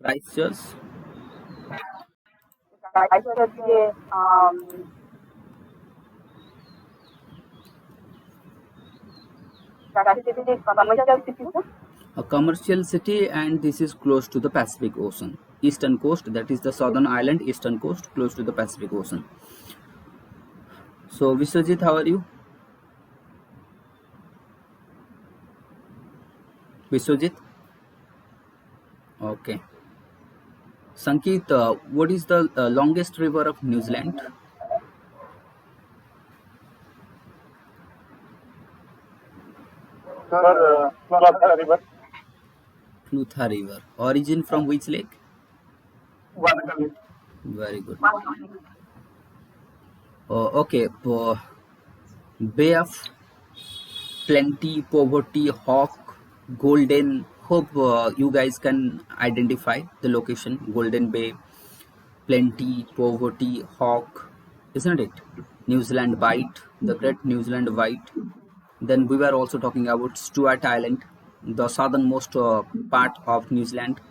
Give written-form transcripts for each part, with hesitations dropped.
Christchurch. Christchurch commercial city, sir. A commercial city, and this is close to the Pacific Ocean. Eastern coast, that is the southern island, eastern coast, close to the Pacific Ocean. So, Vishwajit, how are you? Vishwajit? Okay. Sankeet, what is the longest river of New Zealand? Sir, Swabha River, Clutha River. Origin from which lake? Wanakali. Very good. Okay. Bay of Plenty, Poverty, Hawk, Golden. Hope you guys can identify the location. Golden Bay, Plenty, Poverty, Hawk, isn't it? New Zealand White, the Great New Zealand White. Then we were also talking about Stewart Island, the southernmost part of New Zealand.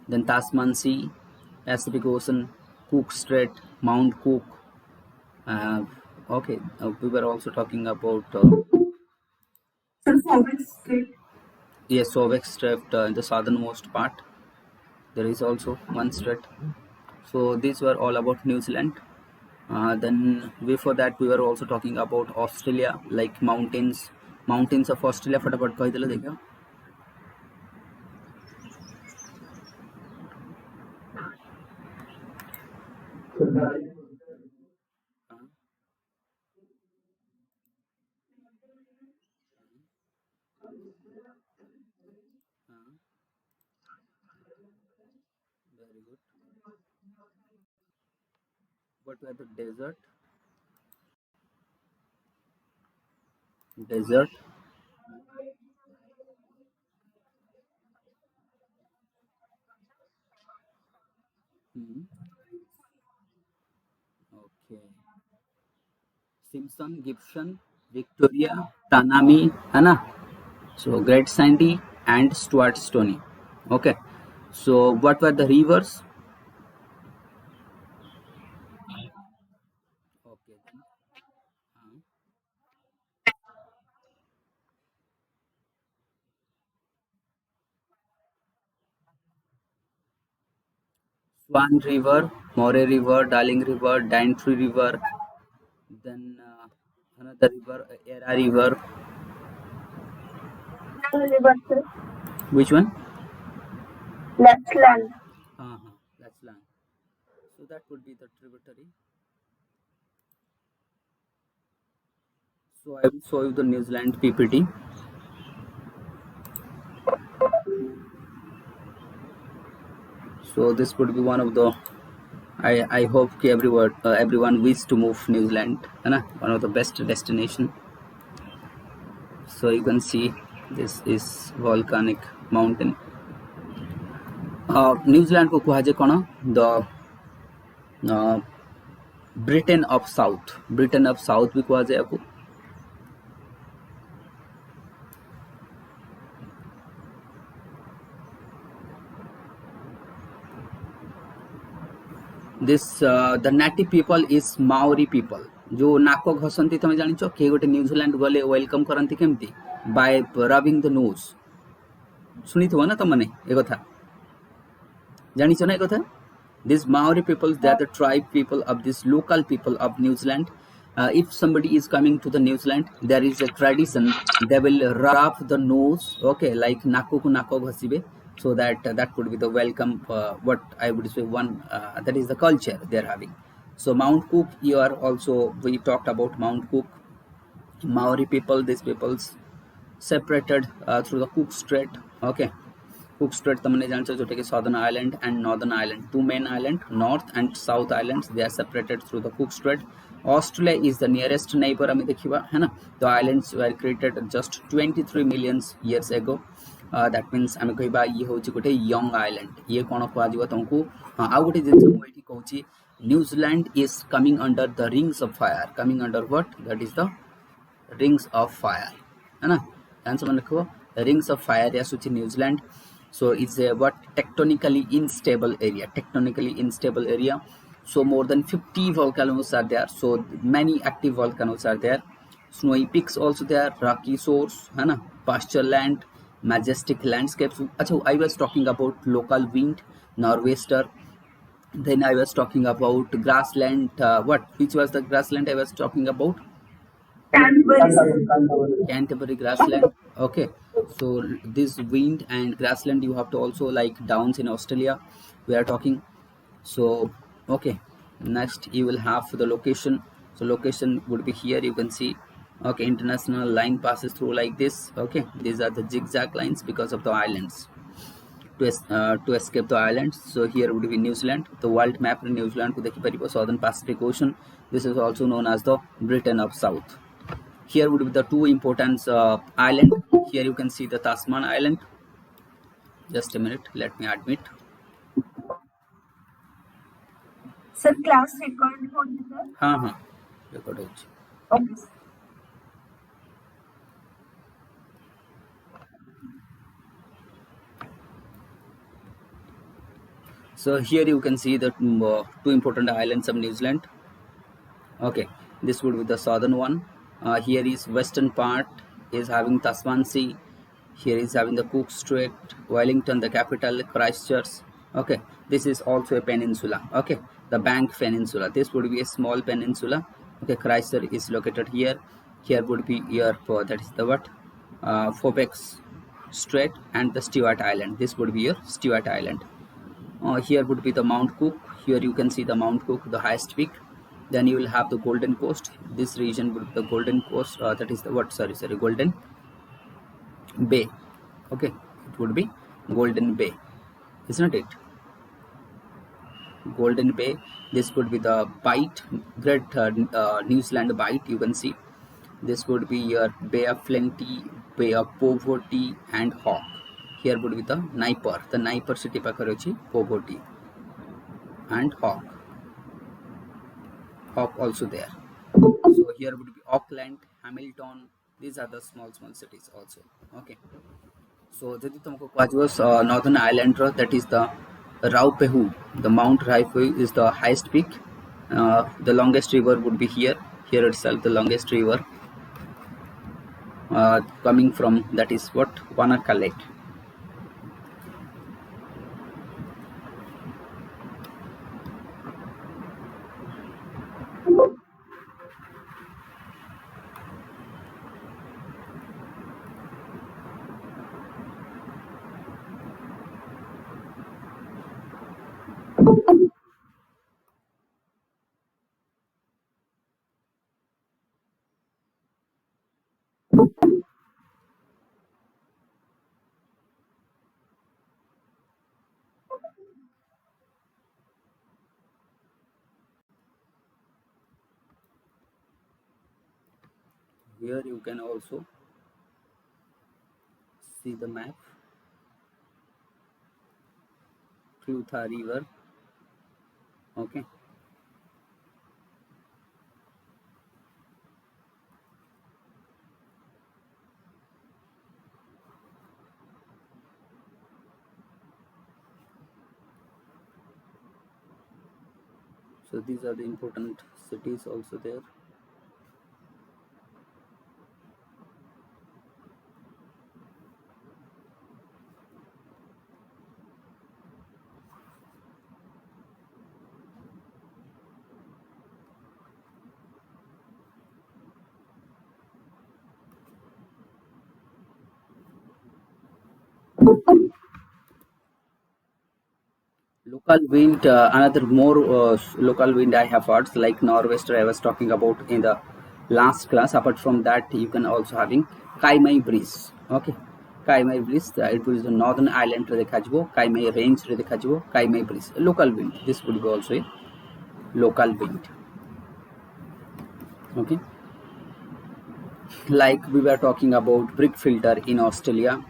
Then Tasman Sea, Pacific Ocean, Cook Strait, Mount Cook. Okay, we were also talking about yes, Soviet Strait in the southernmost part. There is also one strait. So these were all about New Zealand. Then before that we were also talking about Australia, like mountains of Australia. फटाफट कह दिला देखा. Very good. What were the desert? Desert. Okay. Simpson, Gibson, Victoria, Tanami, है ना? So Great Sandy and Stuart Stoney. Okay. So what were the rivers? Okay. Swan River, Moray River, Darling River, Daintree River, then another river, Era River. River, sir. Which one? Lapland. That's land. So that would be the tributary. So I will show you the New Zealand PPT. So this would be one of the. I hope everyone wish to move New Zealand, one of the best destination. So you can see this is volcanic mountain. New Zealand को कुहाजे कौन? The Britain of South. Britain of South भी कुहाजे आपको. This the native people is Maori people. जो नाक घसंती तमे जानिଛ के गोटे New Zealand गले वेलकम करंती केमती बाय रबिंग द नोज. सुनिथबो ना तमने ए कथा जानिछ ना ए कथा. These Maori people, they are the tribe people of this local people of New Zealand. If somebody is coming to the New Zealand, there is a tradition. They will rub the nose, okay, like nako ku nako ghasibe, so that that could be the welcome. What I would say, one that is the culture they are having. So Mount Cook, you are also, we talked about Mount Cook. Maori people, these peoples separated through the Cook Strait, okay. Cook Strait तमने जानिछ जोटे कि southern island and northern island, two main island, north and south islands, they are separated through the Cook Strait. Australia is the nearest neighbor आमे देखिबा है ना. The islands were created just 23 million years ago. That means आमे कहबा ये होची गोटे young island. ये कोन को आजिबा तुमको आ गोटे जिंस मु एठी कहूची New Zealand is coming under the rings of fire. Coming under what? That is the rings of fire, है ना. आंसर मन लिखो rings of fire या सूची New Zealand. So it's a what tectonically unstable area. So more than 50 volcanoes are there. So many active volcanoes are there. Snowy peaks also there, rocky shores, है ना, pasture land, majestic landscapes. अच्छा, I was talking about local wind, nor'wester. Then I was talking about grassland. Which was the grassland I was talking about? Canterbury grassland. Okay, so this wind and grassland, you have to also like downs in Australia we are talking. So okay, next you will have the location. So location would be here, you can see. Okay, international line passes through like this. Okay, these are the zigzag lines because of the islands. To escape the islands, so here would be New Zealand. The world map in New Zealand to the southern Pacific Ocean. This is also known as the Britain of South. Here would be the two important island. Here you can see the Tasman Island. Just a minute, let me admit. Sir, class record होगी sir? हाँ record होगी. Okay. sir. So here you can see the two important islands of New Zealand. Okay, this would be the southern one. Here is western part is having Tasman Sea. Here is having the Cook Strait, Wellington, the capital, Christchurch. Okay, this is also a peninsula. Okay, the Bank Peninsula. This would be a small peninsula. Okay, Christchurch is located here. Here would be your that is the what? Fobex Strait and the Stewart Island. This would be your Stewart Island. Here would be the Mount Cook. Here you can see the Mount Cook, the highest peak. Then you will have the Golden Coast. This region would be the Golden Coast. That is the what? Sorry, Golden Bay. Okay, it would be Golden Bay, isn't it? Golden Bay. This would be the Bight, Great New Zealand Bight. You can see this would be your Bay of Plenty, Bay of Poverty, and Hawke. Here would be the Napier. The Napier city pakarachi Poverty and Hawke. Hawke also there. So here would be Auckland, Hamilton. These are the small cities also. Okay. So jodi tumko kuhajibos northern island that is the Raupehu. The Mount Raupehu is the highest peak. The longest river would be here itself, the longest river coming from, that is what, Wanaka Lake. Here you can also see the map. Clutha River. Okay. So these are the important cities also there. Local wind, another more local wind I have heard, like nor'wester I was talking about in the last class. Apart from that, you can also having Kaimai breeze. Okay, Kaimai breeze, it is the northern island to the Kajbo, Kaimai range to the Kajbo, Kaimai breeze, local wind. This would be also a local wind. Okay, like we were talking about brick filter in Australia,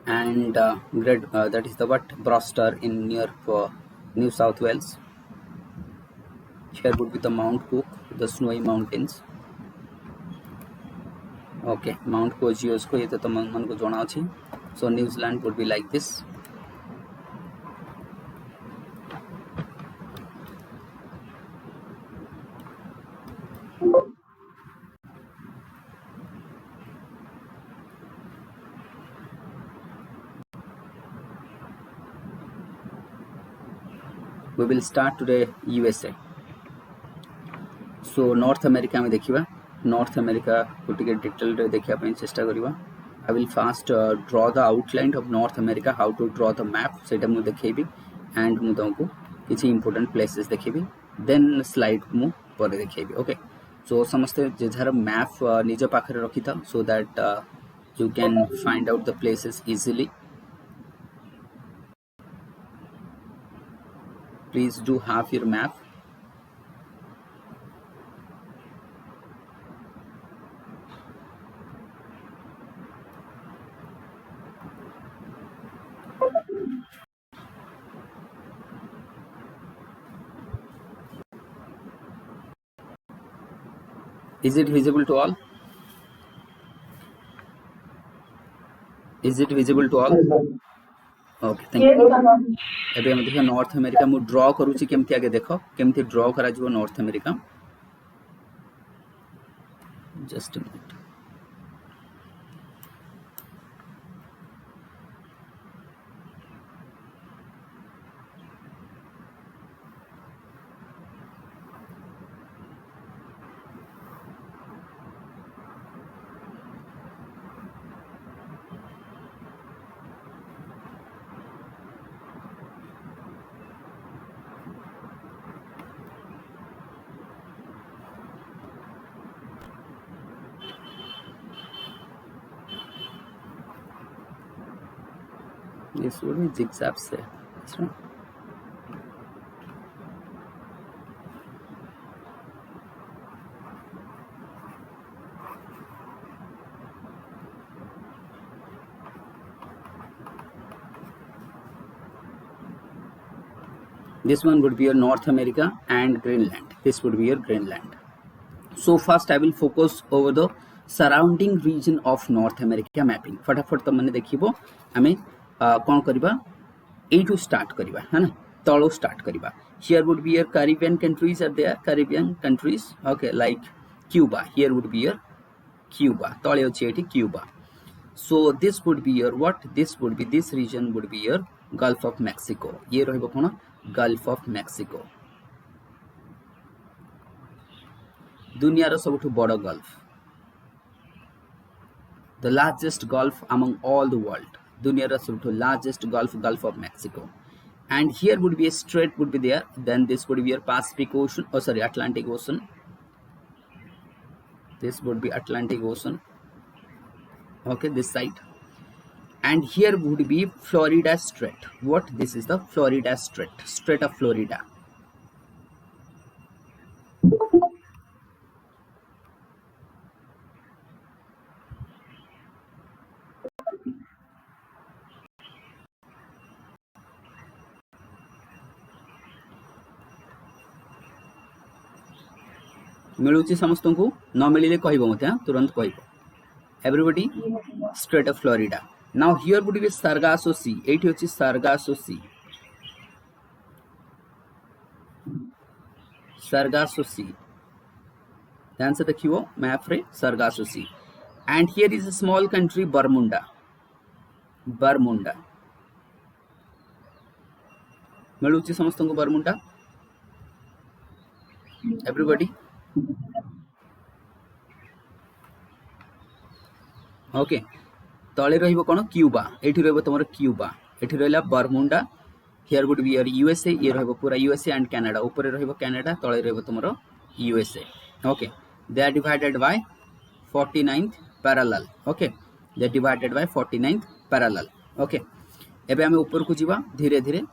and that is the what, Broster in near New South Wales. Here would be the Mount Cook, the snowy mountains. Okay, Mount Kojiosko ये तो तुम मन को जोना अछि. So New Zealand would be like this. We will start today USA. So North America में देखिबा North America को टिके डिटेल रे देखिया ପାଇଁ चेष्टा करिबा. I will first draw the outline of North America, how to draw the map सेटा मु देखैबी and मु तुमको किछि important places देखैबी, then slide मु पर देखैबी. Okay, so समस्ते जे झार map निज पाखरे रखिता so that you can find out the places easily. Please do have your map. Is it visible to all? Is it visible to all? Okay, thank you. एबे हम देखिए north America मु draw करूची केमती आगे देखो केमती ड्रॉ करा जिवो north America. Just a minute. This would be zigzags there. That's right. This one would be your North America and Greenland. This would be your Greenland. So first I will focus over the surrounding region of North America mapping. फटाफट तुम मैंने देखिबो हमें कौन करिबा एठू start करिबा है ना तळो start करिबा. Here would be your Caribbean countries are there, Caribbean countries, okay, like Cuba. Here would be your Cuba, तळे अछि एठी Cuba. So this would be your what? This region would be your Gulf of Mexico. ये रहइबो कोन Gulf of Mexico. दुनियार सबठु बड़ gulf, the largest gulf among all the world. दुनियार सबठु largest Gulf of Mexico. And here would be a strait would be there. Then this would be your Pacific Ocean. Oh, sorry, Atlantic Ocean. This would be Atlantic Ocean. Okay, this side. And here would be Florida Strait. What? This is the Florida Strait. Strait of Florida. मिलुची समस्त को न मिले कहबो मते तुरंत कहबो. Everybody, Strait of Florida. Now here would be Sargasso Sea. एठी अछि Sargasso Sea. Sargasso Sea. ध्यान से देखियो मैप रे Sargasso Sea. And here is a small country Bermuda. Bermuda. मिलुची समस्त को Bermuda. Everybody. ओके, तले रहिबो कोन क्यूबा. एठी रहिबो तमरो क्यूबा. एठी रहला Bermuda. Here would be your USA. ये रहिबो पूरा यूएसए एंड कनाडा. ऊपर रहिबो कनाडा, तले रहिबो तमरो USA. Okay, they are divided by 49th parallel. Okay, they are divided by 49th parallel. Okay, एबे हम ऊपर को जीवा धीरे धीरे.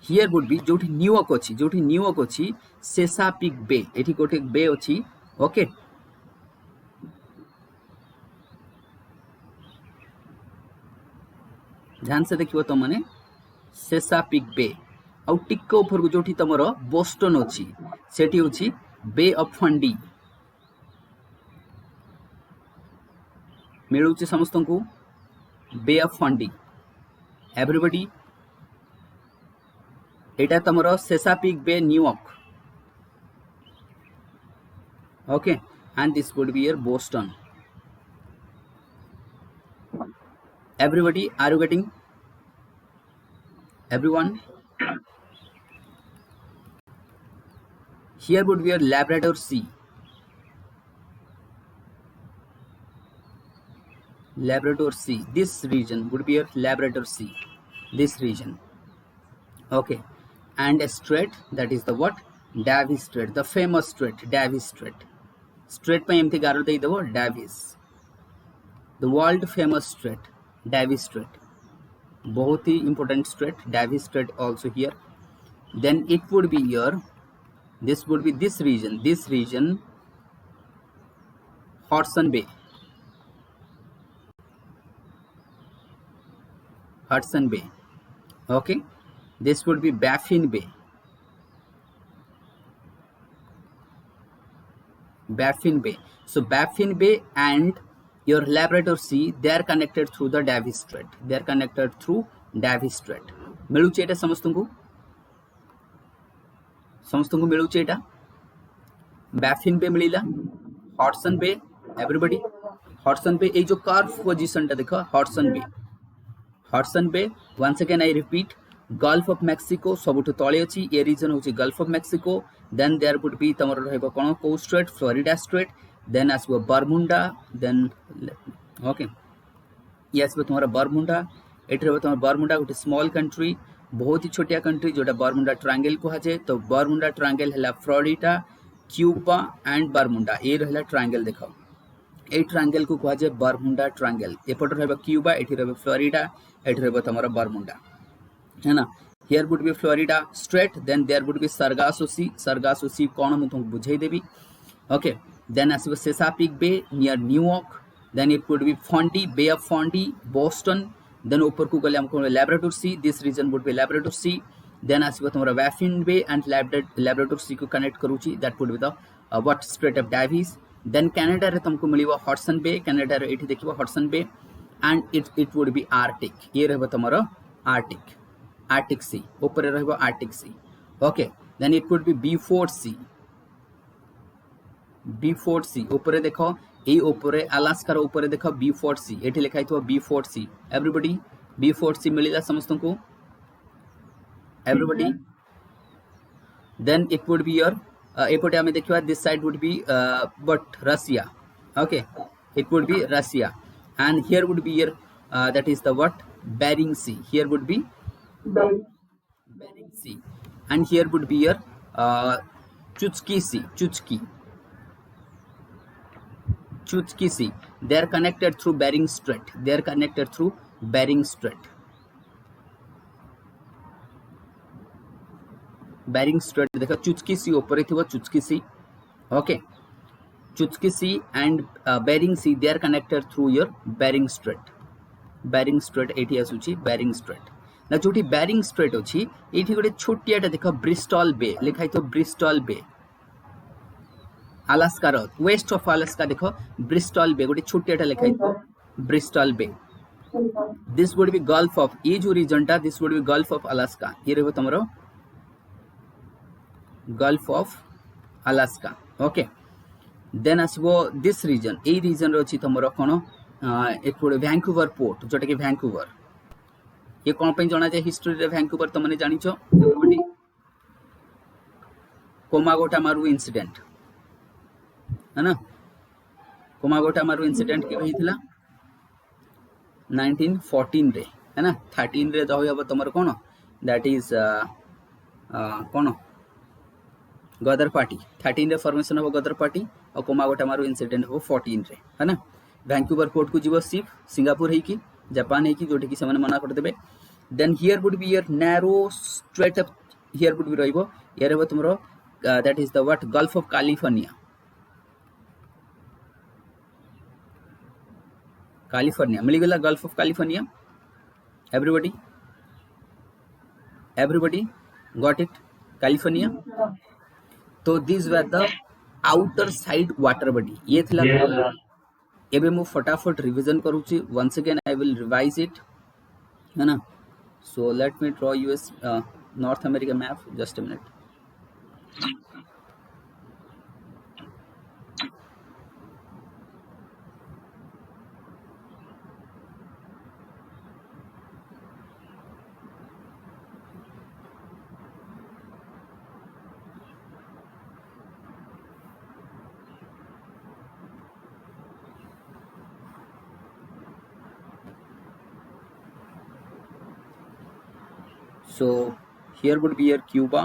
हियर वुड बी जोठी न्यूयॉर्क अछि सेसापिक बे. एठी कोठे बे अछि. ओके, ध्यान से देखियो तो माने सेसापिक बे. आउ टिक्को ऊपर को जोठी तमरो बोस्टन अछि सेठी अछि बे ऑफ फंडी. मिलूची समस्त को बे of Fundy everybody Etah तमरो सेसापिक bay New York okay and this would be your Boston. Everybody, are you getting? Everyone, here would be your Labrador Sea. Labrador Sea, this region would be your Labrador Sea, this region. Okay, and a strait, that is the what? Davis Strait, the famous strait, Davis Strait. Strait पे एमती गारो दे दो Davis, the world famous strait, Davis Strait, बहुत ही important strait, Davis Strait also here. Then it would be here, this would be this region, Hudson Bay, Hudson Bay. Okay, this would be Baffin Bay. Baffin Bay. So Baffin Bay and your Labrador Sea, they are connected through the Davis Strait. They are connected through Davis Strait. मिलूचे Etah समस्तंकु मिलूचे Etah Baffin Bay मिलिला, Hudson Bay, everybody, Hudson Bay ए जो curve position टा देखो Hudson Bay, once again I repeat, Gulf of Mexico सबुठु तळे अछि ए reason होछि Gulf of Mexico. Then there would be तमर रहबो कोन को straight, Florida Strait, then आसबो Bermuda, then okay yes बो तुम्हारा Bermuda, एठ रहबो तुम्हारा Bermuda गोटे स्मॉल कंट्री, बहुत ही छोटिया कंट्री जोटा Bermuda ट्रायंगल को हाजे. तो Bermuda ट्रायंगल हला फ्लोरिडा, क्यूबा एंड Bermuda ए रहला ट्रायंगल देखो ए ट्रायंगल को कहा जाए Bermuda ट्रायंगल. एपट रहबो क्यूबा, एठी रहबो फ्लोरिडा, एठी रहबो तुम्हारा Bermuda है ना. Here would be Florida Strait, then there would be Sargasso Sea कौन मैं तुमको बुझाई देवी. Okay, then आसबो Chesapeake Bay near New York, then it would be Fundy, Bay of Fundy, Boston, then ऊपर को गले हमको Labrador Sea, this region would be Labrador Sea, then आसबो तुम्हारा Baffin Bay and Labrador Sea को connect करूची, that would be the what Strait of Davis. Then Canada रे तुमको मिलिबो Hudson Bay, Canada रे एठी देखिबो Hudson Bay, and it would be Arctic, ये रहबो तुम्हारा Arctic Sea, ऊपर रहबो Arctic Sea. Okay, then it would be Beaufort Sea, ऊपर देखो ए ऊपर अलास्का रो ऊपर देखो Beaufort Sea, एठी लिखा हितो Beaufort Sea. Everybody, Beaufort Sea मिलिला समस्त को everybody. Then it would be your एपटे हमें देखिबा this side would be but Russia. Okay, it would be Russia, and here would be your that is the what? Bering Sea. Here would be Bering Sea, and here would be your Chukchi Sea. They are connected through Bering Strait. Bering Strait देखो Chukchi Sea ऊपर थिबो Chukchi Sea. Okay, Chukchi Sea and Bering Sea, they are connected through your Bering Strait. एठी आसुची Bering Strait. ना जोटी Bering Strait अछि एठी गोटे छोटियाटा देखो Bristol Bay लिखाइ तो Bristol Bay. अलास्का रो वेस्ट ऑफ अलास्का देखो Bristol Bay गोटे छोटियाटा लिखाइ तो Bristol Bay. This would be Gulf of ए जो रीजन टा this would be Gulf of Alaska. ये रहबो तमरो Gulf of Alaska. Okay, then आसबो this region ए रीजन रो अछि तमरो कोन एक थोड़े Vancouver पोर्ट जोटा कि Vancouver. ये कौन पे जाना चाहिए हिस्ट्री रे Vancouver तो मैंने जानी छो कोमागोटामारू इंसिडेंट है ना. कोमागोटामारू इंसिडेंट के होई थिला 1914 रे है ना. 13 रे दहो अब तमर कोन दैट इज कोन गदर पार्टी. 13 रे फॉर्मेशन हो गदर पार्टी और कोमागोटामारू इंसिडेंट हो 14 रे है ना. Vancouver पोर्ट को जीव शिप सिंगापुर है कि जापान है कि जोटे कि से मना कर देबे. Then here would be your narrow strait of here would be रहइबो ये रहबो तुमरो that is the what Gulf of California. मिल गेला Gulf of California. Everybody got it? California. तो these were the outer side water body. ये थिला एबे मु फटाफट revision करूची once again I will revise it है ना. So let me draw US North America map just a minute. So here would be your Cuba.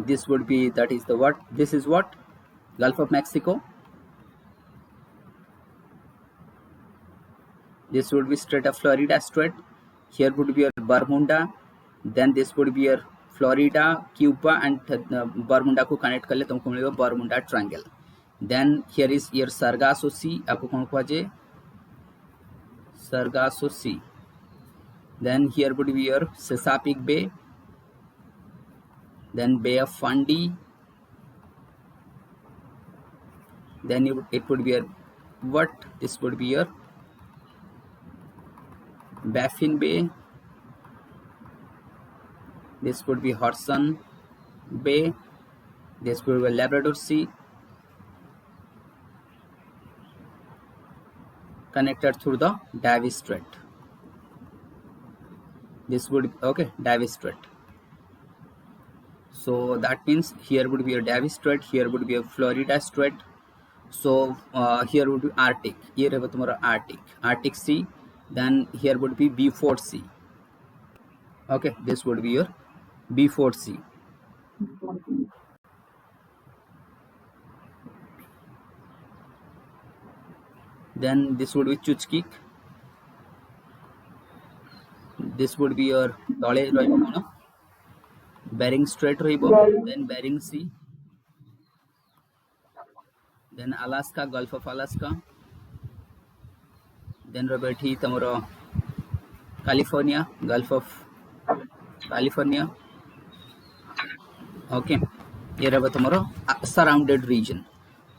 This would be, that is the what? This is what? Gulf of Mexico. This would be Strait of Florida Strait. Here would be your Bermuda. Then this would be your Florida, Cuba and Bermuda को connect कर ले तुमको मिलेगा Bermuda Triangle. Then here is your Sargasso Sea. आपको कौन को आजे? Sargasso Sea. Then here would be your Chesapeake Bay. Then Bay of Fundy. Then it would be your what? This would be your Baffin Bay. This would be Hudson Bay. This would be Labrador Sea. Connected through the Davis Strait. This would okay, Davis Strait. So that means here would be a Davis Strait, here would be a Florida Strait. So here would be Arctic. Here है तुम्हारा Arctic Sea. Then here would be Beaufort Sea. Okay, this would be your Beaufort Sea. Then this would be Chukchi. This would be your तले रहिबो कोन Bering Strait रहिबो. Then Bering Sea. Then Alaska, Gulf of Alaska. Then रबेठी तमरो California, Gulf of California. Okay, ये रबे तमरो surrounded region.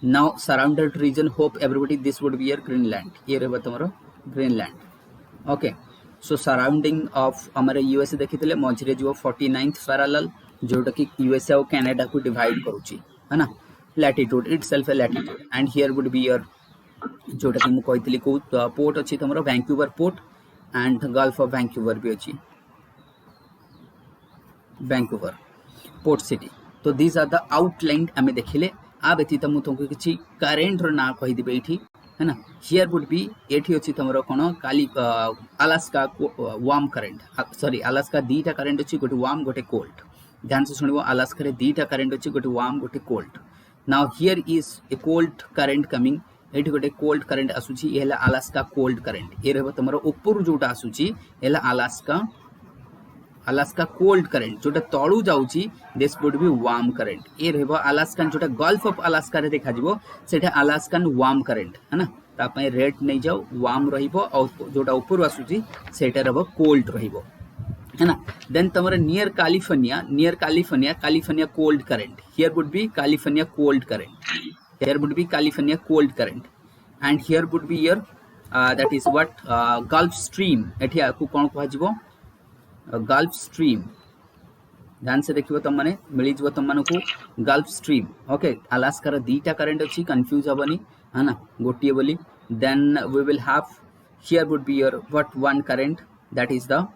Now surrounded region, hope everybody, this would be your Greenland. ये रबे तमरो Greenland. Okay. So surrounding of हमारे USA देखिथिले मझिरे जो 49th parallel जोटा कि USA और Canada को डिवाइड करूची है ना. लैटिट्यूड इटसेल्फ ए latitude. And here would be your जोटा कि मु कहितली को पोर्ट अछि तमरो Vancouver port and Gulf of Vancouver भी अछि वैंकूवर पोर्ट सिटी. तो दीज आर द आउटलाइन हमें देखिले. आ व्यतीत मु तुमको किछि करेंट रो ना कहि दिबे एठी है ना. हियर वुड बी एठी अछि तमरो कोन काली Alaska warm current. Sorry Alaska दीटा करेंट अछि गोटे वार्म गोटे कोल्ड. ध्यान से सुनिबो अलास्का रे दीटा करेंट अछि गोटे वार्म गोटे cold. Now here is a cold current coming. एठी गोटे कोल्ड करेंट आसुची. एला अलास्का कोल्ड करेंट. ए रहबो तमरो ऊपर जोटा आसुची एला अलास्का कोल्ड करेंट. जोटा तळू जाउची this would be warm current. ए रहबो अलास्कन जोटा गल्फ ऑफ अलास्का रे देखा जिवो सेटा अलास्कन वार्म करेंट है ना. ता पय रेड नै जाऊ वार्म रहिबो और जोटा ऊपर आसुची सेटा रहबो कोल्ड रहिबो है ना. देन तमरे near California cold current. Here would be California cold current. Here would be California cold current. And here would be your that is what Gulf Stream. एठी आकु कोन कहै जिवो गल्फ स्ट्रीम. ध्यान से देखिबो तुम माने मिली जिवो तुम मानको गल्फ स्ट्रीम. ओके, अलास्का रा दीटा करेंट अछि कंफ्यूज हबनी है ना गोटिए बोली. Then we will have here would be your what one current that is the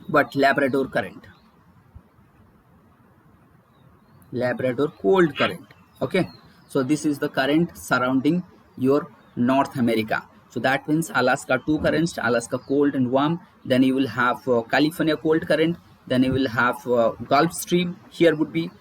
what Labrador current. Labrador cold current. Okay, so this is the current surrounding your North America. So that means Alaska two currents, Alaska cold and warm. Then you will have California cold current. Then you will have Gulf Stream. Here would be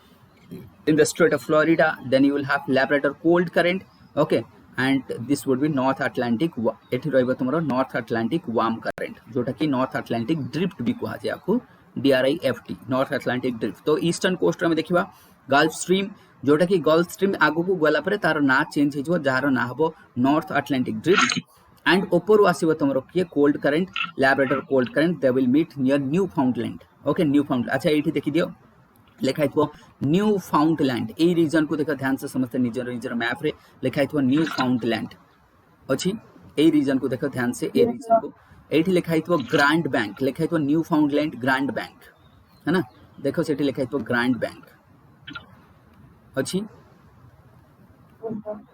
in the Strait of Florida. Then you will have Labrador cold current. Okay, and this would be North Atlantic. एठी रहइबो तमरो North Atlantic warm current जोटा कि North Atlantic drift भी कहा जाय आपको DRIFT North Atlantic drift. तो eastern coast में देखिबा Gulf Stream जोटा कि Gulf Stream आगो को गला परे तार ना चेंज हे जो जार ना हबो North Atlantic drift. and ऊपर आसीबो तमरो कि cold current Labrador cold current they will meet near Newfoundland. Okay, Newfoundland. अच्छा एठी देखि दियो लिखाई न्यू फाउंडलैंड ए रीजन को देखा ध्यान से समझते निजर निजर मैप रे लिखाई न्यू फाउंडलैंड अच्छी ए रीजन को देखा ध्यान से ए रीजन को एठी लिखाई ग्रांड बैंक लिखाई न्यू फाउंडलैंड ग्रांड बैंक है ना देखो सेठी लिखाई ग्रांड बैंक अच्छी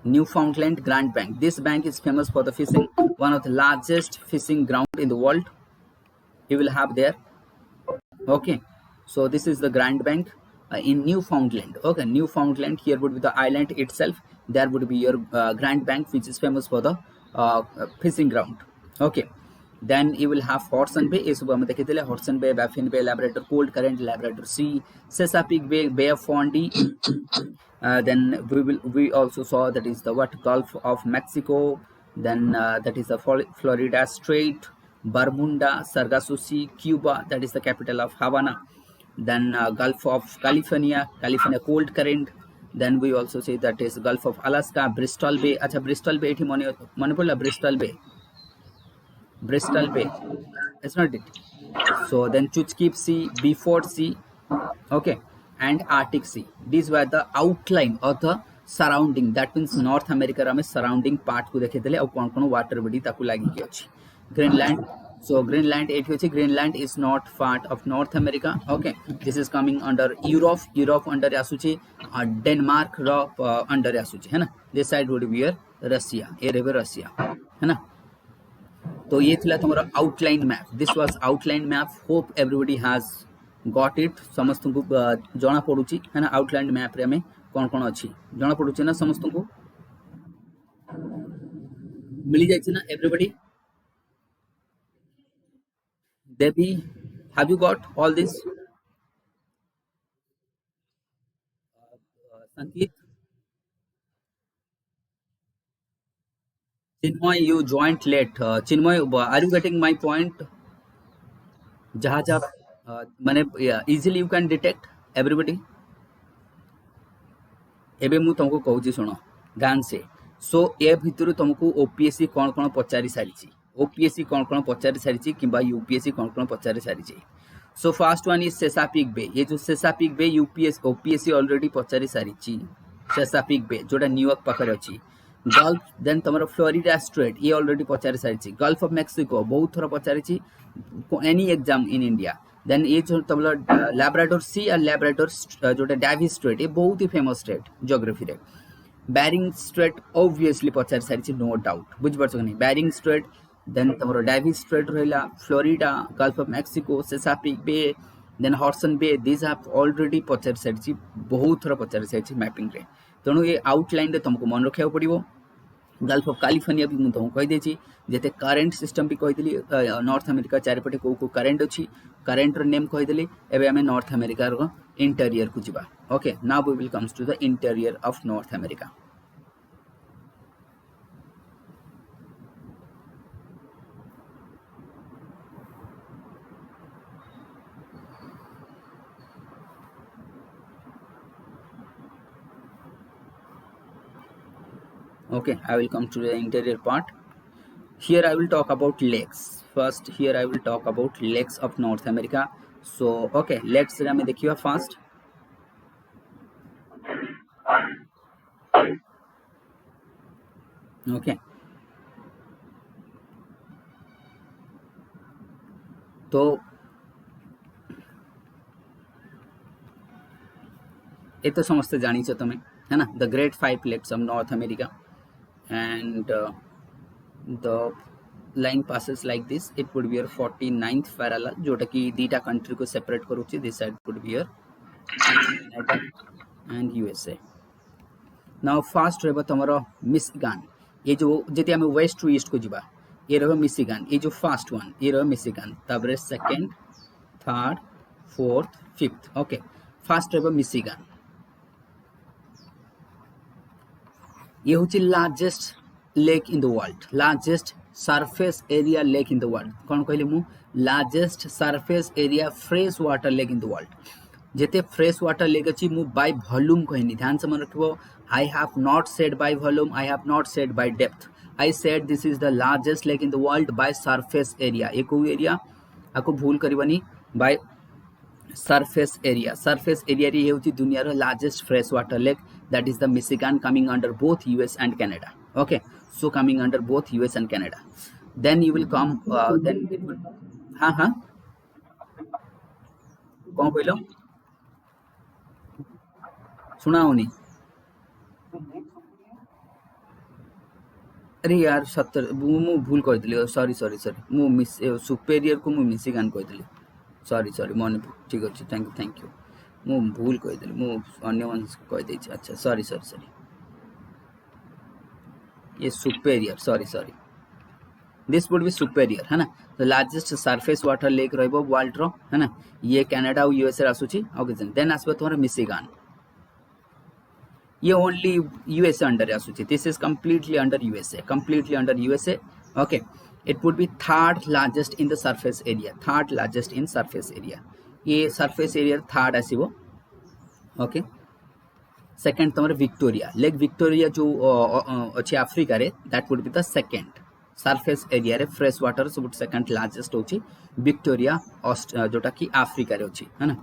Newfoundland Grand Bank. This bank is famous for the fishing, one of the largest fishing ground in the world. You will have there. Okay, so this is the Grand Bank in Newfoundland. Okay, Newfoundland, here would be the island itself. There would be your Grand Bank, which is famous for the fishing ground. Okay, then you will have Hudson Bay. इस सुबह में देखे थे Hudson Bay, Baffin Bay, Labrador Cold Current, Labrador Sea, Chesapeake Bay, Bay of Fundy. Then we also saw that is the Gulf of Mexico. Then that is the Florida Strait, Bermuda, Sargasso Sea, Cuba, that is the capital of Havana. Then Gulf of California Cold Current. Then we also say that is Gulf of Alaska, Bristol Bay. अच्छा Bristol Bay थी मने बोला Bristol Bay. It's not it. So then Chukchi Sea, Beaufort Sea, okay, and Arctic Sea. These were the outline of the surrounding. That means North America में surrounding part को देखे थे और कौन water body ताकू लागी की अच्छी. Greenland. So Greenland Greenland is not part of North America. Okay, this is coming under Europe under आसुची, Denmark under आसुची है ना. This side would be your Russia. ये रहे Russia है ना. तो ये थिला तुम्हारा outline map. This was outline map. Hope everybody has got it. समस्त को जना पड़ुची है ना. आउटलाइन मैप रे हमें कौन कौन अच्छी जना पड़ुची ना समस्त को मिली जाए ना everybody. Devi have you got all this? संकेत, Chinmoy, you joined late. Chinmoy, are you getting my point? जहाँ माने easily you can detect everybody. एबे मु तुमको कहूची सुनो गान से. सो ए भितर तुमको ओपीएससी कौन कौन पचारि सारी, ओपीएससी कौन कौन पचारि सारी किंबा यूपीएससी कौन कौन पचारि सारी. So first one is Chesapeake Bay. ये जो Chesapeake Bay ओपीएससी ऑलरेडी पचारि सारी. Chesapeake Bay जोटा न्यूयॉर्क पाखरे अछि. गल्फ देन तुम फ्लोरिडा स्ट्रेट ये ऑलरेडी पचारि सारी. गल्फ ऑफ मेक्सिको बहुत थोड़ा पचारि any exam in India. Then ये जो तुम लैब्राडोर सी और लैब्राडोर जोटा डेविस स्ट्रेट ये बहुत ही फेमस स्टेट ज्योग्राफी रे. बेरिंग स्ट्रेट ऑब्वियसली पचारि सारी नो डाउट. बुझिपारछ कि नहीं. बेरिंग स्ट्रेट देन तुम डेविस स्ट्रेट रहिला, Florida, Gulf of Mexico, Chesapeake Bay, then Hudson Bay. This have already पचारि सारी बहुत थोड़ा पचारि सारी मैपिंग रे. तेणु ये आउटलाइन रे तुमको मन रखा पड़ो. गल्फ ऑफ कैलिफोर्निया भी तुमको कहीदे जिते करेन्ट सिस्टम भी कहीदेली. नॉर्थ अमेरिका चारिपटे कौ कौ करेन्ट अच्छी करेन्टर नेम कहीदेली. एबे आमे नॉर्थ अमेरिका रो इंटीरियर को जिबा. Okay, now we will comes to the interior of North America. Okay, I will come to the interior part. Here I will talk about lakes. First, here I will talk about lakes of North America. So, okay, let's हमें देखिए first. Okay. तो ये तो समझते जानी चाहिए तुम्हें है ना. The great 5 lakes of North America. And the line passes like this. It would be your 49th parallel जोटा कि दीटा कंट्री को सेपरेट करूची. This side would be your Canada and USA. Now first रहबो तमरो मिशिगन. ये जो जति हम waste to east को जिबा ये रहबो मिशिगन. ये जो फर्स्ट वन ये रहबो मिशिगन. तबरे second, third, fourth, fifth. Okay, first रहबो मिशिगन. ये होची largest lake in the world, largest surface area lake in the world. कौन कहले मु? Largest surface area fresh water lake in the world. जेते फ्रेश वाटर लेक अछि मु by volume कहनी. ध्यान से मन रखबो. I have not said by volume, I have not said by depth. I said this is the largest lake in the world by surface area. एको area आपको भूल करबनी. बाय सरफेस एरिया रे हेउची दुनिया रो largest fresh water lake that is the Michigan coming under both US and Canada okay so coming under both US and Canada then you will come then it will हाँ हाँ कौन कहलो सुना होनी अरे यार 70 मु भूल कर दिली सॉरी सॉरी सॉरी मु मिस सुपेरियर को मु मिशिगन कह दिली सॉरी सॉरी मन ठीक अच्छे थैंक यू मु भूल कह दिली मु अन्य मन कह दे अच्छा सॉरी सॉरी सॉरी ये superior sorry sorry this would B superior है ना the largest surface water lake रहबो वर्ल्ड रो है ना ये कनाडा और यूएसए आसुची ओके देन आसबो तोर मिशिगन ये ओनली यूएसए अंडर आसुची this is completely under USA okay it would be third largest in the surface area ये सरफेस एरिया थर्ड आसीबो ओके सेकंड तमर विक्टोरिया लेक विक्टोरिया जो अछि अफ्रीका रे that would be the second surface area रे fresh water सब second largest होची Victoria जोटा कि अफ्रीका रे होची है ना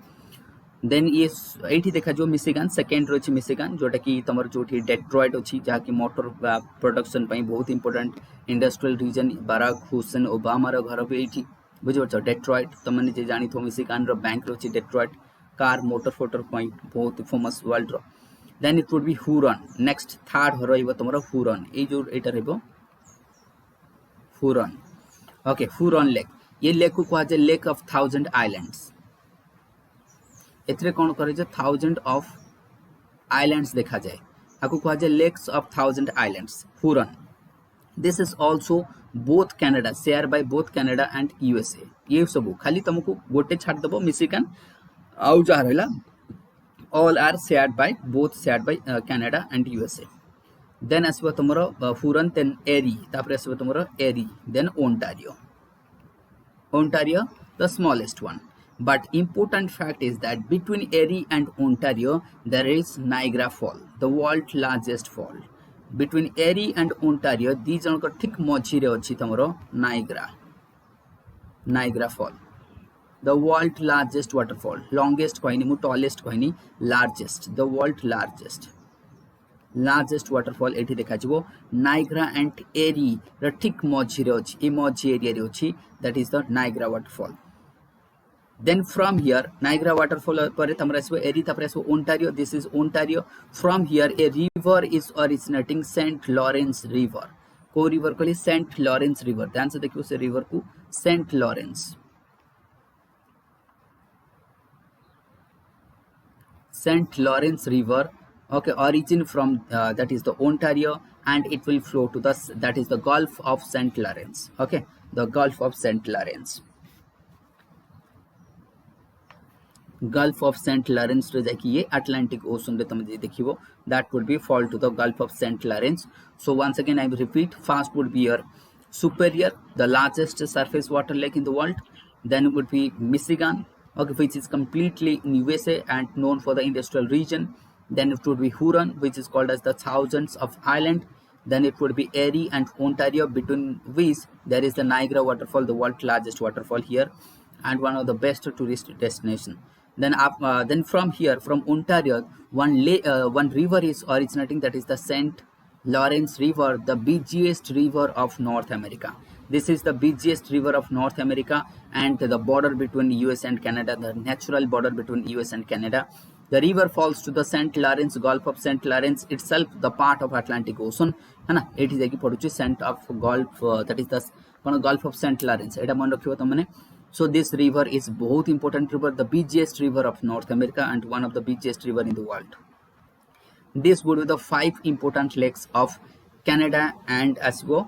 देन ये एठी देखा जो मिशिगन सेकंड रोची मिशिगन जोटा कि तमर जोठी डेट्रॉयट होची जहा कि मोटर प्रोडक्शन पई बहुत important industrial region Barack Hussein Obama रो घर पे एठी बुझो डेट्रॉयट तमने जे जानी थो मिशिगन रो बैंक रोची डेट्रॉयट कार मोटर फोटर पई बहुत फेमस वर्ल्ड रो then it would be Huron next third रहइबो तमरो हुरन ए जो एटा रहइबो हुरन ओके हुरन लेक ये लेक को कहा जाए लेक ऑफ 1000 आइलैंड्स एथरे कोन करे जे 1000 ऑफ आइलैंड्स देखा जाए आको कहा जाए lakes of 1000 islands Huron this is also both Canada share by both Canada and USA ये सब खाली तुमको गोटे छाड़ दबो मिशिगन आउ जा रहला all are shared by Canada and USA then asbo tomoro huron then erie tapre asbo tomoro erie then ontario the smallest one but important fact is that between erie and ontario there is niagara fall the world largest fall between erie and ontario दी जनक ठीक मझी रे अछि tomoro niagara fall the world largest waterfall longest कहनी मु tallest कहनी largest the world largest waterfall एठी देखा जिवो Niagara and एरी र ठीक मझी रे अछि ए मझी एरिया रे अछि that is the Niagara waterfall then from here Niagara waterfall पर तमरा आसबो एरी तापर आसबो Ontario this is Ontario from here ए river is originating Saint Lawrence river को रिवर कहली सेंट लॉरेंस रिवर ध्यान से देखियो से रिवर को Saint Lawrence river okay origin from that is the Ontario and it will flow to the that is the Gulf of St. Lawrence okay the Gulf of St. Lawrence रे जाकी ये Atlantic Ocean रे तुम जे देखिबो that would be fall to the Gulf of St. Lawrence so once again I will repeat first would be your Superior the largest surface water lake in the world then would be Michigan okay which is completely in USA and known for the industrial region then it would be Huron which is called as the thousands of island then it would be Erie and Ontario between which there is the Niagara waterfall the world's largest waterfall here and one of the best tourist destination then from here from Ontario one river is originating that is the St. Lawrence River the busiest river of North America this is the busiest river of North America and the border between US and Canada the natural border between US and Canada the river falls to the St. Lawrence Gulf of St. Lawrence itself the part of Atlantic Ocean है ना एठी जाकी पडुची Saint of gulf that is the कोन Gulf of St. Lawrence एटा मन रखियो तमने so this river is बहुत important river the busiest river of North America and one of the busiest river in the world this would be the 5 important lakes of Canada and asbo